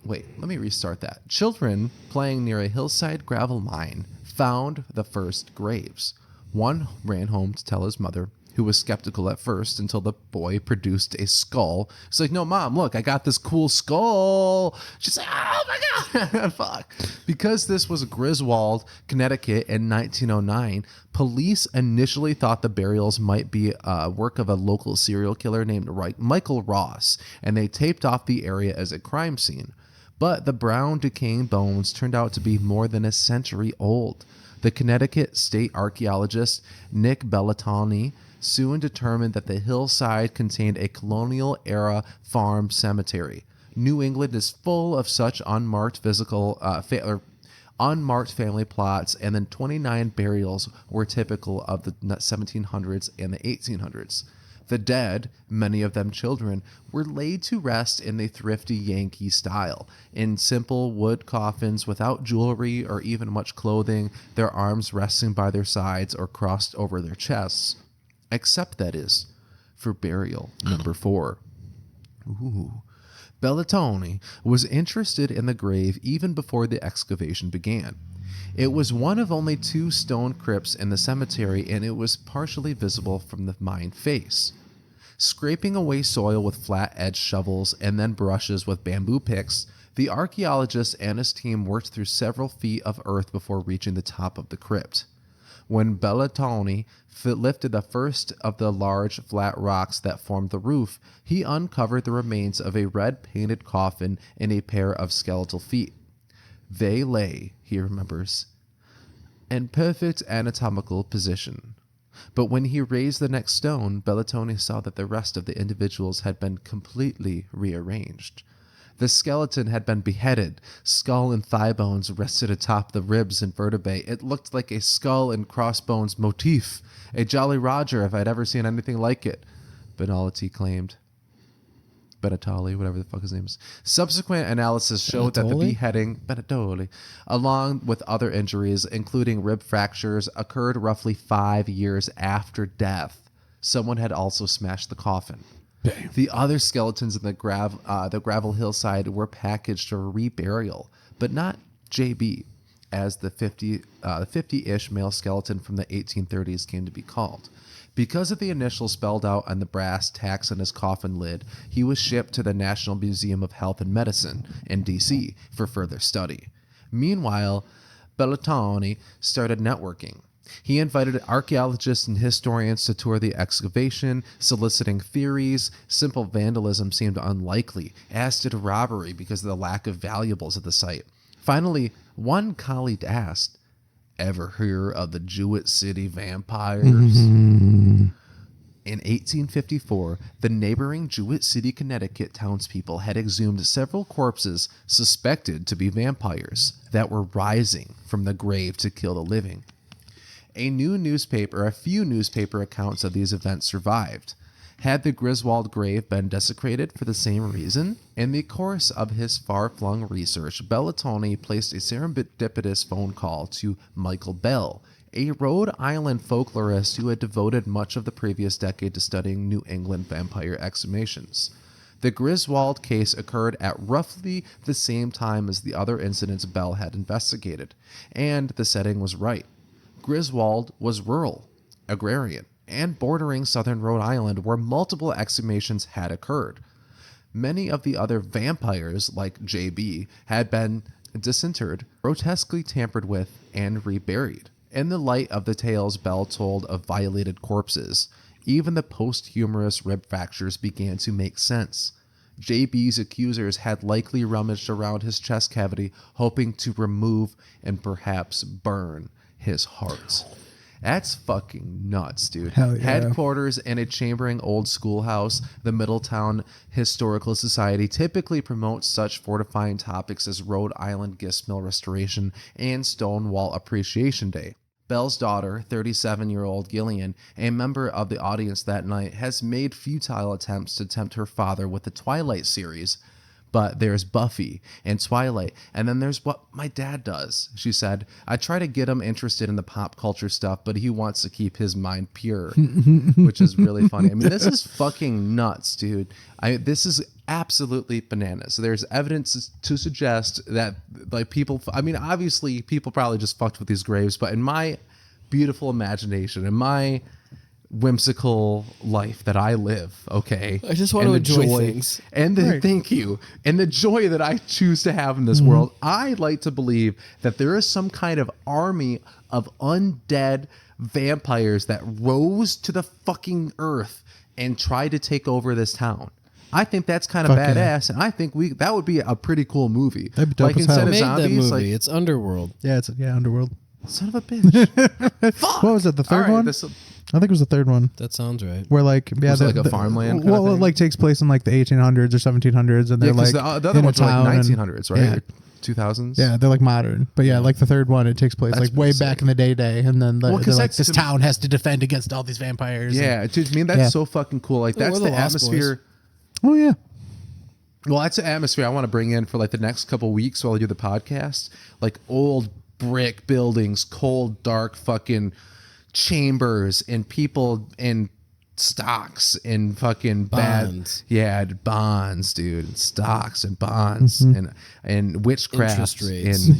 Wait, let me restart that. Children playing near a hillside gravel mine found the first graves. One ran home to tell his mother, who was skeptical at first until the boy produced a skull. It's like, no, Mom, look, I got this cool skull. She's like, oh my God, fuck. Because this was Griswold, Connecticut in 1909, police initially thought the burials might be work of a local serial killer named Michael Ross, and they taped off the area as a crime scene. But the brown, decaying bones turned out to be more than a century old. The Connecticut state archaeologist Nick Bellatoni soon determined that the hillside contained a colonial-era farm cemetery. New England is full of such unmarked unmarked family plots, and then 29 burials were typical of the 1700s and the 1800s. The dead, many of them children, were laid to rest in the thrifty Yankee style, in simple wood coffins without jewelry or even much clothing, their arms resting by their sides or crossed over their chests. Except, that is, for burial number 4. Bellatoni was interested in the grave even before the excavation began. It was one of only 2 stone crypts in the cemetery, and it was partially visible from the mine face. Scraping away soil with flat-edged shovels and then brushes with bamboo picks, the archaeologist and his team worked through several feet of earth before reaching the top of the crypt. When Bellatoni lifted the first of the large flat rocks that formed the roof, he uncovered the remains of a red-painted coffin and a pair of skeletal feet. They lay, he remembers, in perfect anatomical position. But when he raised the next stone, Bellatoni saw that the rest of the individuals had been completely rearranged. The skeleton had been beheaded. Skull and thigh bones rested atop the ribs and vertebrae. It looked like a skull and crossbones motif. A Jolly Roger if I'd ever seen anything like it, Benalti claimed. Benatali, whatever the fuck his name is. Subsequent analysis showed that the beheading, Benatoli, along with other injuries, including rib fractures, occurred roughly 5 years after death. Someone had also smashed the coffin. Damn. The other skeletons in the gravel hillside were packaged for reburial, but not JB, as the 50-ish male skeleton from the 1830s came to be called. Because of the initials spelled out on the brass tacks on his coffin lid, he was shipped to the National Museum of Health and Medicine in D.C. for further study. Meanwhile, Bellatoni started networking. He invited archaeologists and historians to tour the excavation, soliciting theories. Simple vandalism seemed unlikely, as did robbery because of the lack of valuables at the site. Finally, one colleague asked, "Ever hear of the Jewett City vampires?" In 1854, the neighboring Jewett City, Connecticut townspeople had exhumed several corpses suspected to be vampires that were rising from the grave to kill the living. A few newspaper accounts of these events survived. Had the Griswold grave been desecrated for the same reason? In the course of his far-flung research, Bellatoni placed a serendipitous phone call to Michael Bell, a Rhode Island folklorist who had devoted much of the previous decade to studying New England vampire exhumations. The Griswold case occurred at roughly the same time as the other incidents Bell had investigated, and the setting was right. Griswold was rural, agrarian, and bordering southern Rhode Island where multiple exhumations had occurred. Many of the other vampires, like JB, had been disinterred, grotesquely tampered with, and reburied. In the light of the tales Bell told of violated corpses, even the posthumous rib fractures began to make sense. JB's accusers had likely rummaged around his chest cavity, hoping to remove and perhaps burn his heart. That's fucking nuts, dude. Hell yeah. Headquarters in a chambering old schoolhouse, the Middletown Historical Society typically promotes such fortifying topics as Rhode Island gristmill restoration and Stonewall Appreciation Day. Bell's daughter, 37-year-old Gillian, a member of the audience that night, has made futile attempts to tempt her father with the Twilight series. But there's Buffy and Twilight, and then there's what my dad does, she said. I try to get him interested in the pop culture stuff, but he wants to keep his mind pure, which is really funny. I mean, this is fucking nuts, dude. This is absolutely bananas. There's evidence to suggest that, like, people, I mean, obviously people probably just fucked with these graves, but in my beautiful imagination, in my whimsical life that I live, okay, I just want to enjoy things. And the thank you. And the joy that I choose to have in this world, I like to believe that there is some kind of army of undead vampires that rose to the fucking earth and tried to take over this town. I think that's kind of badass, and I think that would be a pretty cool movie. That'd be dope like as hell. instead of Made that zombies, movie. like It's Underworld. Yeah, Underworld. son of a bitch. Fuck. What was it? The third one? I think it was the third one. That sounds right. Where like Was it like a farmland kind of Well, it thing? like takes place in like the 1800s or 1700s, and they're Yeah, like the other in a ones are like town and- 1900s, right? Yeah. Or 2000s. Yeah, they're like modern, but yeah, like the third one, it takes place That's like way sick. back in the day, and then Well, 'cause they're like that's this to- town has to defend against all these vampires. Yeah, dude, I mean, that's Yeah. so fucking cool. Like, that's we're the the Lost atmosphere. Oh yeah. Well, that's the atmosphere I want to bring in for like the next couple weeks while I do the podcast. Like old brick buildings, cold, dark fucking chambers, and people in stocks and fucking Bonds. bonds, dude, and stocks and bonds and witchcraft Interest rates. and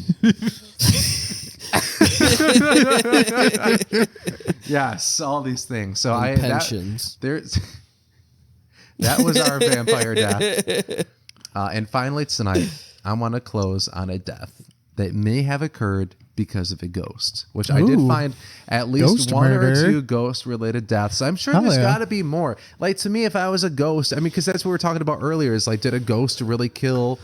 yes, all these things. So And pensions. That was our vampire death. And finally tonight, I want to close on a death that may have occurred because of a ghost, which I did Ooh. find at least Ghost one murder. or two ghost-related deaths. I'm sure Hell there's yeah. got to be more. Like, to me, if I was a ghost, I mean, because that's what we were talking about earlier, is like, did a ghost really kill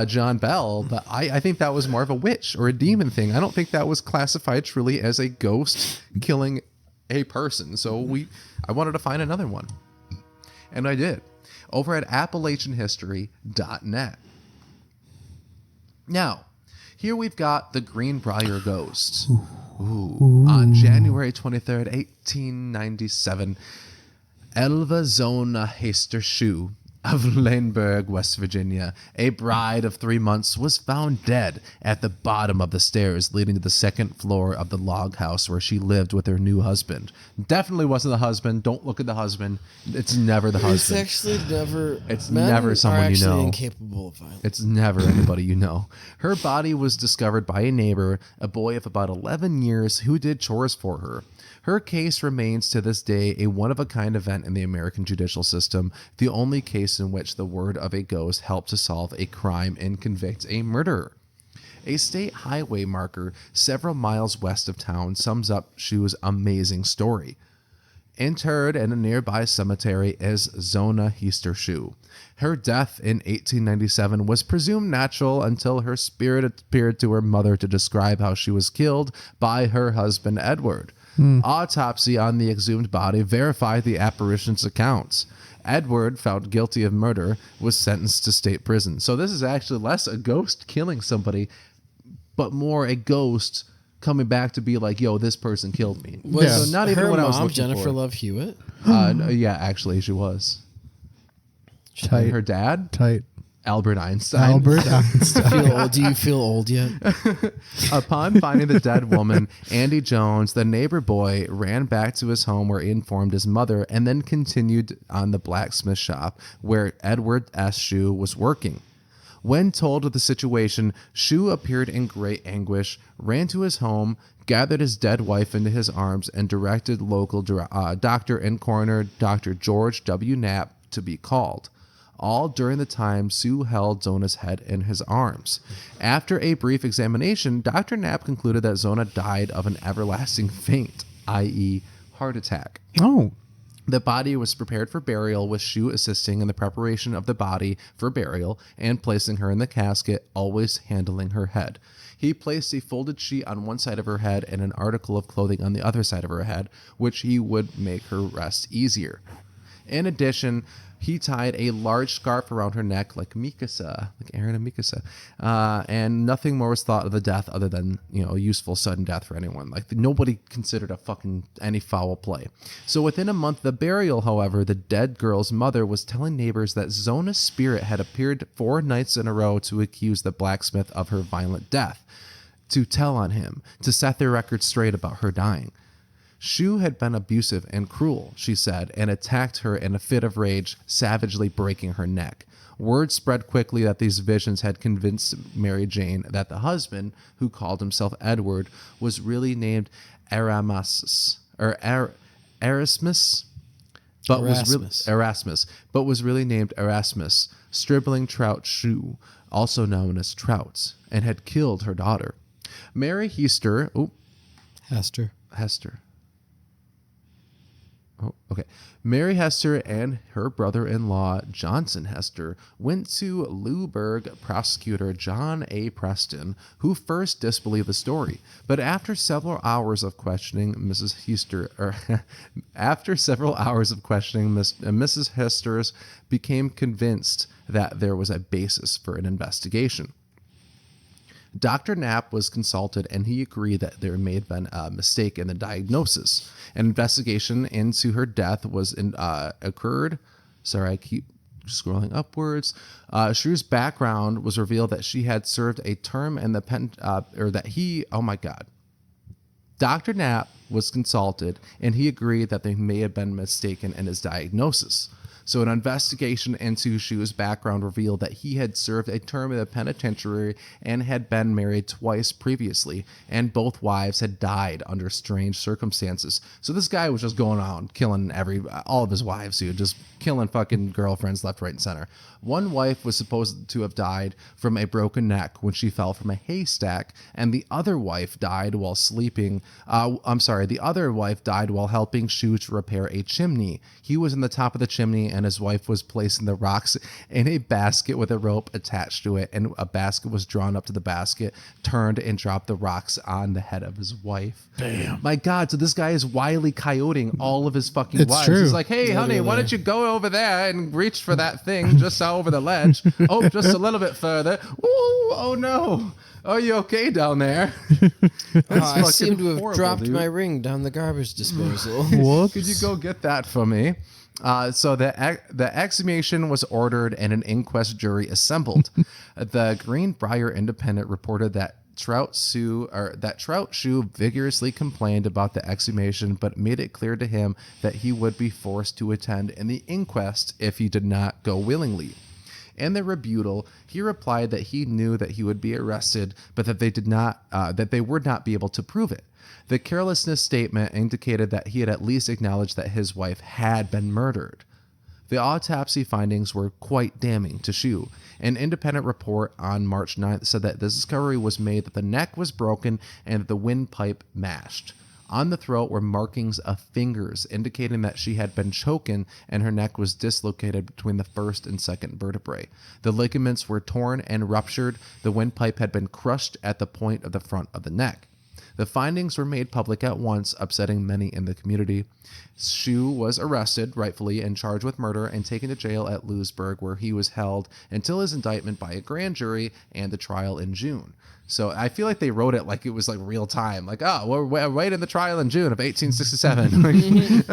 John Bell? But I think that was more of a witch or a demon thing. I don't think that was classified truly as a ghost killing a person. So I wanted to find another one. And I did. Over at AppalachianHistory.net. Now, here we've got the Greenbrier Ghost. Ooh. On January 23rd, 1897, Elva Zona Hastershoe of Laneburg, West Virginia, a bride of 3 months, was found dead at the bottom of the stairs leading to the second floor of the log house where she lived with her new husband. Definitely wasn't the husband. Don't look at the husband. It's never the It's husband. actually never. It's men never someone are you actually know. Incapable of violence. It's never anybody you know. Her body was discovered by a neighbor, a boy of about 11 years who did chores for her. Her case remains to this day a one-of-a-kind event in the American judicial system, the only case in which the word of a ghost helped to solve a crime and convict a murderer. A state highway marker several miles west of town sums up Shue's amazing story. Interred in a nearby cemetery is Zona Heaster-Shue. Her death in 1897 was presumed natural until her spirit appeared to her mother to describe how she was killed by her husband Edward. Autopsy on the exhumed body verified the apparition's accounts. Edward, found guilty of murder, was sentenced to state prison. So this is actually less a ghost killing somebody, but more a ghost coming back to be like, yo, this person killed me. Was So not even her what I was mom looking Jennifer for. Love Hewitt? No, yeah, actually, she was. Tight. Her dad? Tight. Albert Einstein. Albert Einstein. Do you feel old yet? Upon finding the dead woman, Andy Jones, the neighbor boy, ran back to his home where he informed his mother and then continued on the blacksmith shop where Edward S. Shue was working. When told of the situation, Shue appeared in great anguish, ran to his home, gathered his dead wife into his arms, and directed local doctor and coroner Dr. George W. Knapp to be called. All during the time Sue held Zona's head in his arms. After a brief examination, Dr. Knapp concluded that Zona died of an everlasting faint, i.e. heart attack. Oh. The body was prepared for burial, with Shue assisting in the preparation of the body for burial and placing her in the casket, always handling her head. He placed a folded sheet on one side of her head and an article of clothing on the other side of her head, which he would make her rest easier. In addition, he tied a large scarf around her neck like Mikasa, like Aaron and Mikasa, and nothing more was thought of the death other than, a useful sudden death for anyone. Like, nobody considered any foul play. So within a month of the burial, however, the dead girl's mother was telling neighbors that Zona's spirit had appeared 4 nights in a row to accuse the blacksmith of her violent death, to tell on him, to set their record straight about her dying. Shue had been abusive and cruel, she said, and attacked her in a fit of rage, savagely breaking her neck. Word spread quickly that these visions had convinced Mary Jane that the husband, who called himself Edward, was really named Erasmus, but was really named Erasmus, Stribling Trout Shue, also known as Trouts, and had killed her daughter. Mary Hester. Oh, okay. Mary Hester and her brother-in-law, Johnson Hester, went to Louisburg prosecutor John A. Preston, who first disbelieved the story. But after several hours of questioning, Mrs. Hester became convinced that there was a basis for an investigation. Dr. Knapp was consulted, and he agreed that there may have been a mistake in the diagnosis. An investigation into her death was occurred. Sorry, I keep scrolling upwards. Shue's background was revealed that she had served a term in the Dr. Knapp was consulted, and he agreed that they may have been mistaken in his diagnosis. So an investigation into Shue's background revealed that he had served a term in the penitentiary and had been married twice previously, and both wives had died under strange circumstances. So this guy was just going on killing all of his wives, dude, just killing fucking girlfriends left, right, and center. One wife was supposed to have died from a broken neck when she fell from a haystack, and the other wife died while sleeping. The other wife died while helping Shue to repair a chimney. He was in the top of the chimney, and his wife was placing the rocks in a basket with a rope attached to it, and a basket was drawn up to the basket, turned, and dropped the rocks on the head of his wife. Damn. My God, so this guy is wily coyoting all of his fucking It's wives. true. He's like, hey, honey, why don't you go over there and reach for that thing just over the ledge? Oh, just a little bit further. Ooh, oh no. Are you okay down there? I seem to have horrible, dropped dude. my ring down the garbage disposal. What? Could you go get that for me? So the exhumation was ordered and an inquest jury assembled. The Greenbrier Independent reported that Trout Shue vigorously complained about the exhumation, but made it clear to him that he would be forced to attend in the inquest if he did not go willingly. In the rebuttal, he replied that he knew that he would be arrested, but that they would not be able to prove it. The carelessness statement indicated that he had at least acknowledged that his wife had been murdered. The autopsy findings were quite damning to Shue. An independent report on March 9th said that the discovery was made that the neck was broken and that the windpipe mashed. On the throat were markings of fingers, indicating that she had been choking and her neck was dislocated between the first and second vertebrae. The ligaments were torn and ruptured. The windpipe had been crushed at the point of the front of the neck. The findings were made public at once, upsetting many in the community. Shue was arrested, rightfully, and charged with murder and taken to jail at Louisburg, where he was held until his indictment by a grand jury and the trial in June. So I feel like they wrote it like it was like real time. Like, oh, we're right in the trial in June of 1867.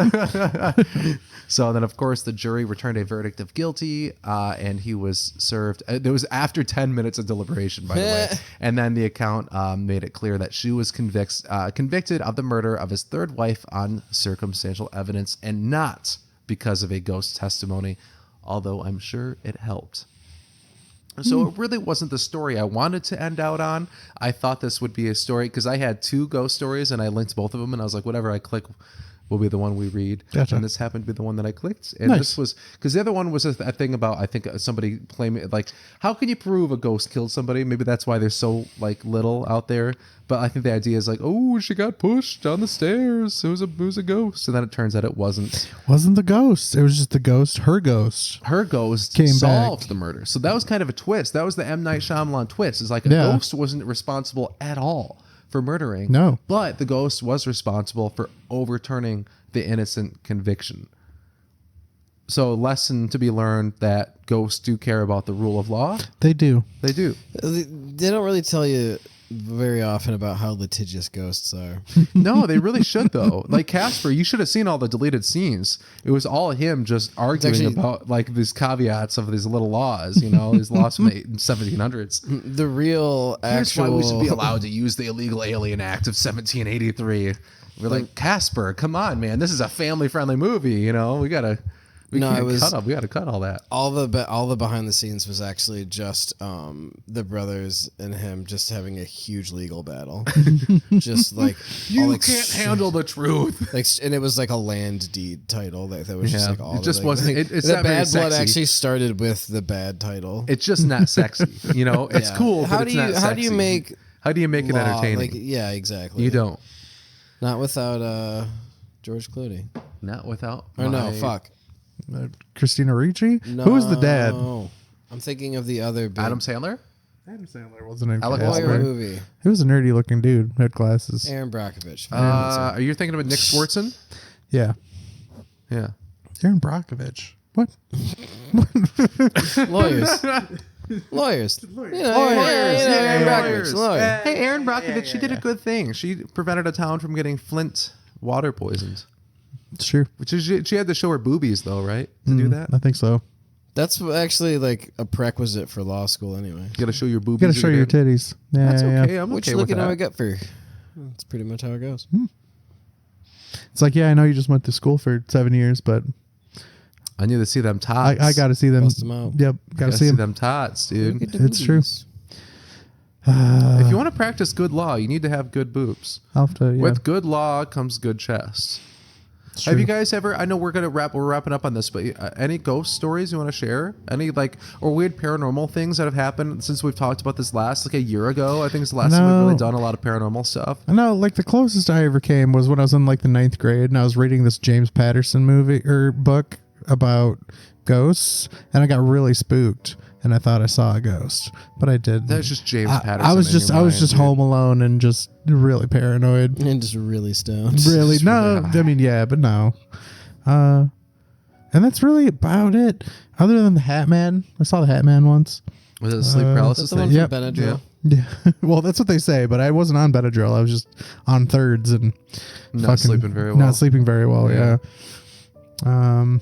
So then, of course, the jury returned a verdict of guilty, and he was served. There was after 10 minutes of deliberation, by the way. And then the account made it clear that she was convicted of the murder of his third wife on circumstantial evidence and not because of a ghost testimony, although I'm sure it helped. So it really wasn't the story I wanted to end out on. I thought this would be a story because I had 2 ghost stories and I linked both of them, and I was like, whatever I click will be the one we read. Gotcha. And this happened to be the one that I clicked. And Nice. this was because the other one was a thing about, I think, somebody claiming like, how can you prove a ghost killed somebody? Maybe that's why there's so like little out there. But I think the idea is like, oh, she got pushed down the stairs. It was a ghost. And then it turns out it wasn't. Wasn't the ghost. It was just the ghost. Her ghost. Her ghost Came solved back. the murder. So that was kind of a twist. That was the M. Night Shyamalan twist. It's like a Yeah. ghost wasn't responsible at all for murdering. No. But the ghost was responsible for overturning the innocent conviction. So a lesson to be learned that ghosts do care about the rule of law. They do. They do. They don't really tell you very often about how litigious ghosts are. No, they really should though. Like Casper, you should have seen all the deleted scenes. It was all him just arguing actually- about like these caveats of these little laws, you know, these laws from the 1700s. The real Here's why actual. we should be allowed to use the Illegal Alien Act of 1783. We're like, Casper, come on, man. This is a family-friendly movie, you know? We gotta cut all that. all the behind the scenes was actually just the brothers and him just having a huge legal battle. Just like You all, like, can't handle the truth. like, and it was like a land deed title that was just Yeah, like all. it just like, wasn't- like, it's the not very bad blood sexy. actually started with the bad title. It's just not sexy, you know? It's Yeah. cool, How but do it's you not how do you sexy. make How do you make it law, entertaining? Like, yeah, exactly. You don't. Not without George Clooney. Not without. Or no, my- fuck. Christina Ricci? No, Who was the dad? I'm thinking of the other big Adam Sandler? Adam Sandler wasn't in Alec Casper. lawyer Baldwin? movie. He was a nerdy looking dude. Had glasses. Aaron Brockovich. Are you thinking of Nick Swartzen? Yeah. Yeah. Aaron Brockovich. What? Lawyers. Lawyers. Aaron Brockovich, lawyer. Hey, Aaron Brockovich, she did a good thing. She prevented a town from getting Flint water poisoned. Sure. Which is she had to show her boobies though, right? To do that, I think so. That's actually like a prerequisite for law school anyway. you got to show your boobies. You gotta show your again. titties. Yeah, That's yeah, okay. yeah. I'm Which okay look with at how I that. got for. That's pretty much how it goes. It's like, yeah, I know you just went to school for 7 years, but I need to see them tots. I got to see them. Bust 'em out. Yep, got Gotta to see them. them tots, dude. It's true. If you want to practice good law, you need to have good boobs. I'll have to, yeah. With good law comes good chest. It's Have true. you guys ever? I know we're wrapping up on this, but any ghost stories you want to share? Any like or weird paranormal things that have happened since we've talked about this last like a year ago? I think it's the last time we've really No. done a lot of paranormal stuff. I know, like the closest I ever came was when I was in like the 9th grade and I was reading this James Patterson movie or book about ghosts, and I got really spooked and I thought I saw a ghost, but I did. That's just James Patterson. I was in just your I was mind, just dude. home alone and just really paranoid. And just really stoned. Really, Just no. really high. I mean, yeah, but no. And that's really about it. Other than the Hat Man, I saw the Hat Man once. Was it a sleep That's paralysis the one thing? Yep. from Benadryl. Yeah, well, that's what they say, but I wasn't on Benadryl. I was just on thirds and Not sleeping very well. Not sleeping very well. Yeah. Yeah.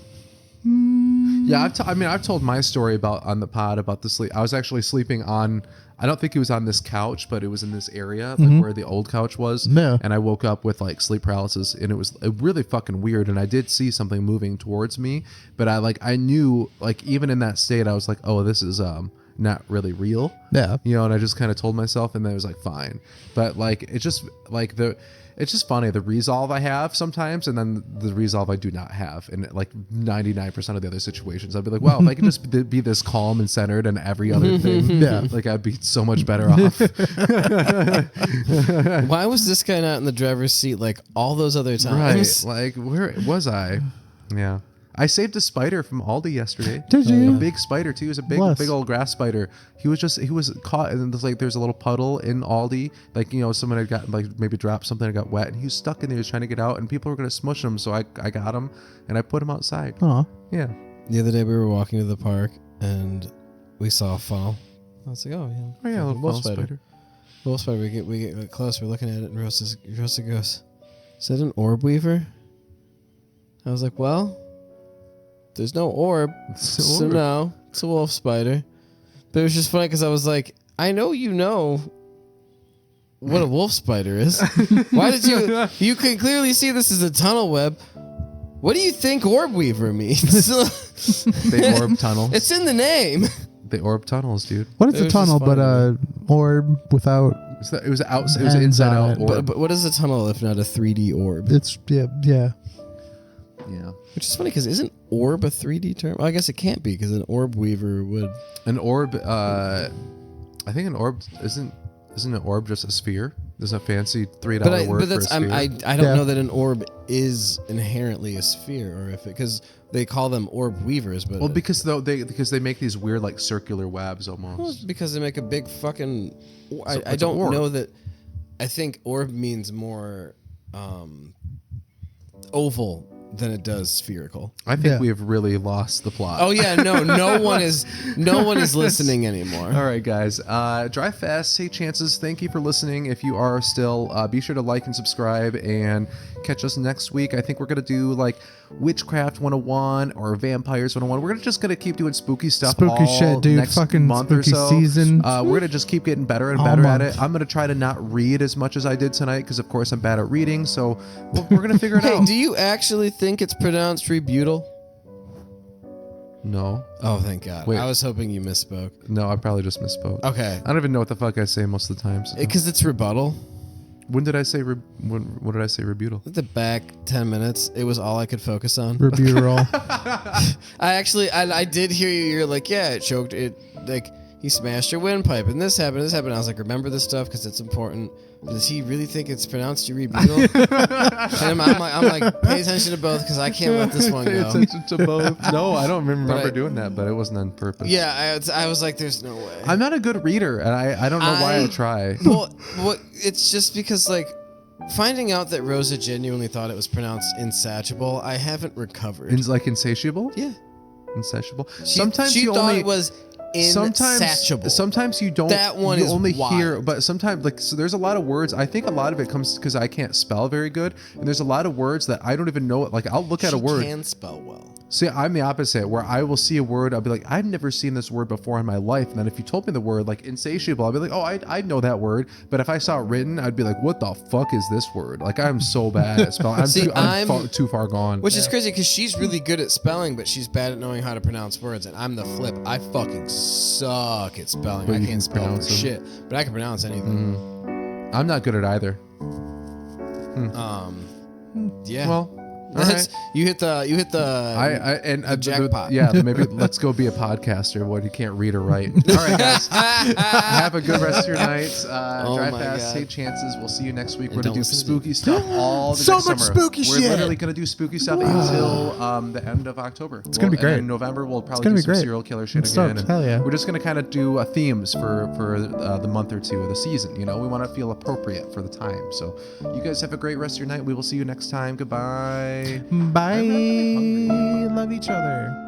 Yeah, I've told my story about on the pod about the sleep. I was actually sleeping on. I don't think it was on this couch, but it was in this area, like where the old couch was. Yeah. And I woke up with like sleep paralysis, and it was really fucking weird. And I did see something moving towards me, but I knew like even in that state, I was like, oh, this is not really real. Yeah. You know, and I just kind of told myself, and then it was like fine. But like it's just like it's just funny the resolve I have sometimes, and then the resolve I do not have in like 99% of the other situations. I'd be like, wow, if I could just be this calm and centered and every other thing, Yeah. like I'd be so much better off. Why was this guy not in the driver's seat like all those other Right? times? Like where was I? Yeah. I saved a spider from Aldi yesterday. Did you? A big spider too. It was a big, Bless. big old grass spider. He was caught, and there's a little puddle in Aldi. Like someone had gotten like maybe dropped something and got wet, and he was stuck in there. He was trying to get out, and people were gonna smush him. So I got him, and I put him outside. Aw. Yeah. The other day we were walking to the park and we saw a funnel. I was like, oh yeah, Oh yeah, a little wolf funnel spider. wolf spider. We get close. We're looking at it, and Rosa goes, "Is that an orb weaver?" I was like, "Well, there's no orb, so no, it's a wolf spider." But it was just funny because I was like, "I know you know what a wolf spider is. Why did you? You can clearly see this is a tunnel web. What do you think orb weaver means?" They orb tunnels. It's in the name. They orb tunnels, dude. What is It a was tunnel just but funny. a orb without? It was outside. It was an Ends inside on out it. orb. But what is a tunnel if not a 3D orb? It's yeah. Yeah. Which is funny because isn't orb a 3D term? Well, I guess it can't be because an orb weaver would. An orb. I think an orb isn't an orb just a sphere? There's a fancy $3 word But that's for a sphere. I don't know that an orb is inherently a sphere or if it because they call them orb weavers, but Well, because they make these weird like circular webs almost. because they make a big fucking. I it's an don't orb. know that. I think orb means more oval than it does spherical. I think we have really lost the plot. Oh yeah, no one is listening anymore. All right, guys. Drive fast, take chances. Thank you for listening. If you are still, be sure to like and subscribe and catch us next week. I think we're gonna do like Witchcraft 101 or Vampires 101. We're just gonna keep doing spooky stuff. Spooky all shit, dude. Next Fucking month or spooky so. season. We're gonna just keep getting better and All better at month. it. I'm gonna try to not read as much as I did tonight because, of course, I'm bad at reading. So we're gonna figure it Hey, out. do you actually think it's pronounced rebutal? No, Oh, thank God. Wait. I was hoping you misspoke. no, I probably just misspoke. Okay. I don't even know what the fuck I say most of the time. So. Because it's rebuttal. When did I say what did I say rebutal? The back 10 minutes, it was all I could focus on. Rebuterol. I did hear you. You're like, yeah, it choked. It like he smashed your windpipe, and this happened. This happened. I was like, remember this stuff because it's important. But does he really think it's pronounced rebutal? And I'm like, pay attention to both because I can't let this one Pay go. attention to both. No, I don't remember But I- doing that, but it wasn't on purpose. Yeah, I was like, there's no way. I'm not a good reader, and I don't know why I try. Well, it's just because like finding out that Rosa genuinely thought it was pronounced insatiable, I haven't recovered. Like insatiable? Yeah. Insatiable. She you thought only it was insatiable. Sometimes you don't. That one you is only wild. hear, but sometimes like so there's a lot of words. I think a lot of it comes because I can't spell very good, and there's a lot of words that I don't even know. Like I'll look at a word. She can spell well. See, I'm the opposite, where I will see a word, I'll be like, I've never seen this word before in my life. And then if you told me the word, like insatiable, I'll be like, oh, I know that word. But if I saw it written, I'd be like, what the fuck is this word? Like, I'm so bad at spelling. I'm too far gone. Which is crazy because she's really good at spelling, but she's bad at knowing how to pronounce words. And I'm the flip. I fucking suck at spelling. But I you can't can spell for pronounce them. shit, but I can pronounce anything. I'm not good at either. Yeah. Well, That's, right. you hit the jackpot. jackpot. Yeah, maybe let's go be a podcaster. What he can't read or write. All right, guys. Have a good rest of your night. Drive my fast, God. take chances. We'll see you next week. And We're gonna don't do listen to spooky stuff all the So next much summer. spooky We're shit. literally gonna do spooky stuff until the end of October. It's gonna be great. In November, we'll probably gonna do be some great. serial killer shit I'm again. stoked. And Hell yeah. We're just gonna kind of do themes for the month or two of the season. You know, we want to feel appropriate for the time. So, you guys have a great rest of your night. We will see you next time. Goodbye. Bye. I'm really hungry. Love each other.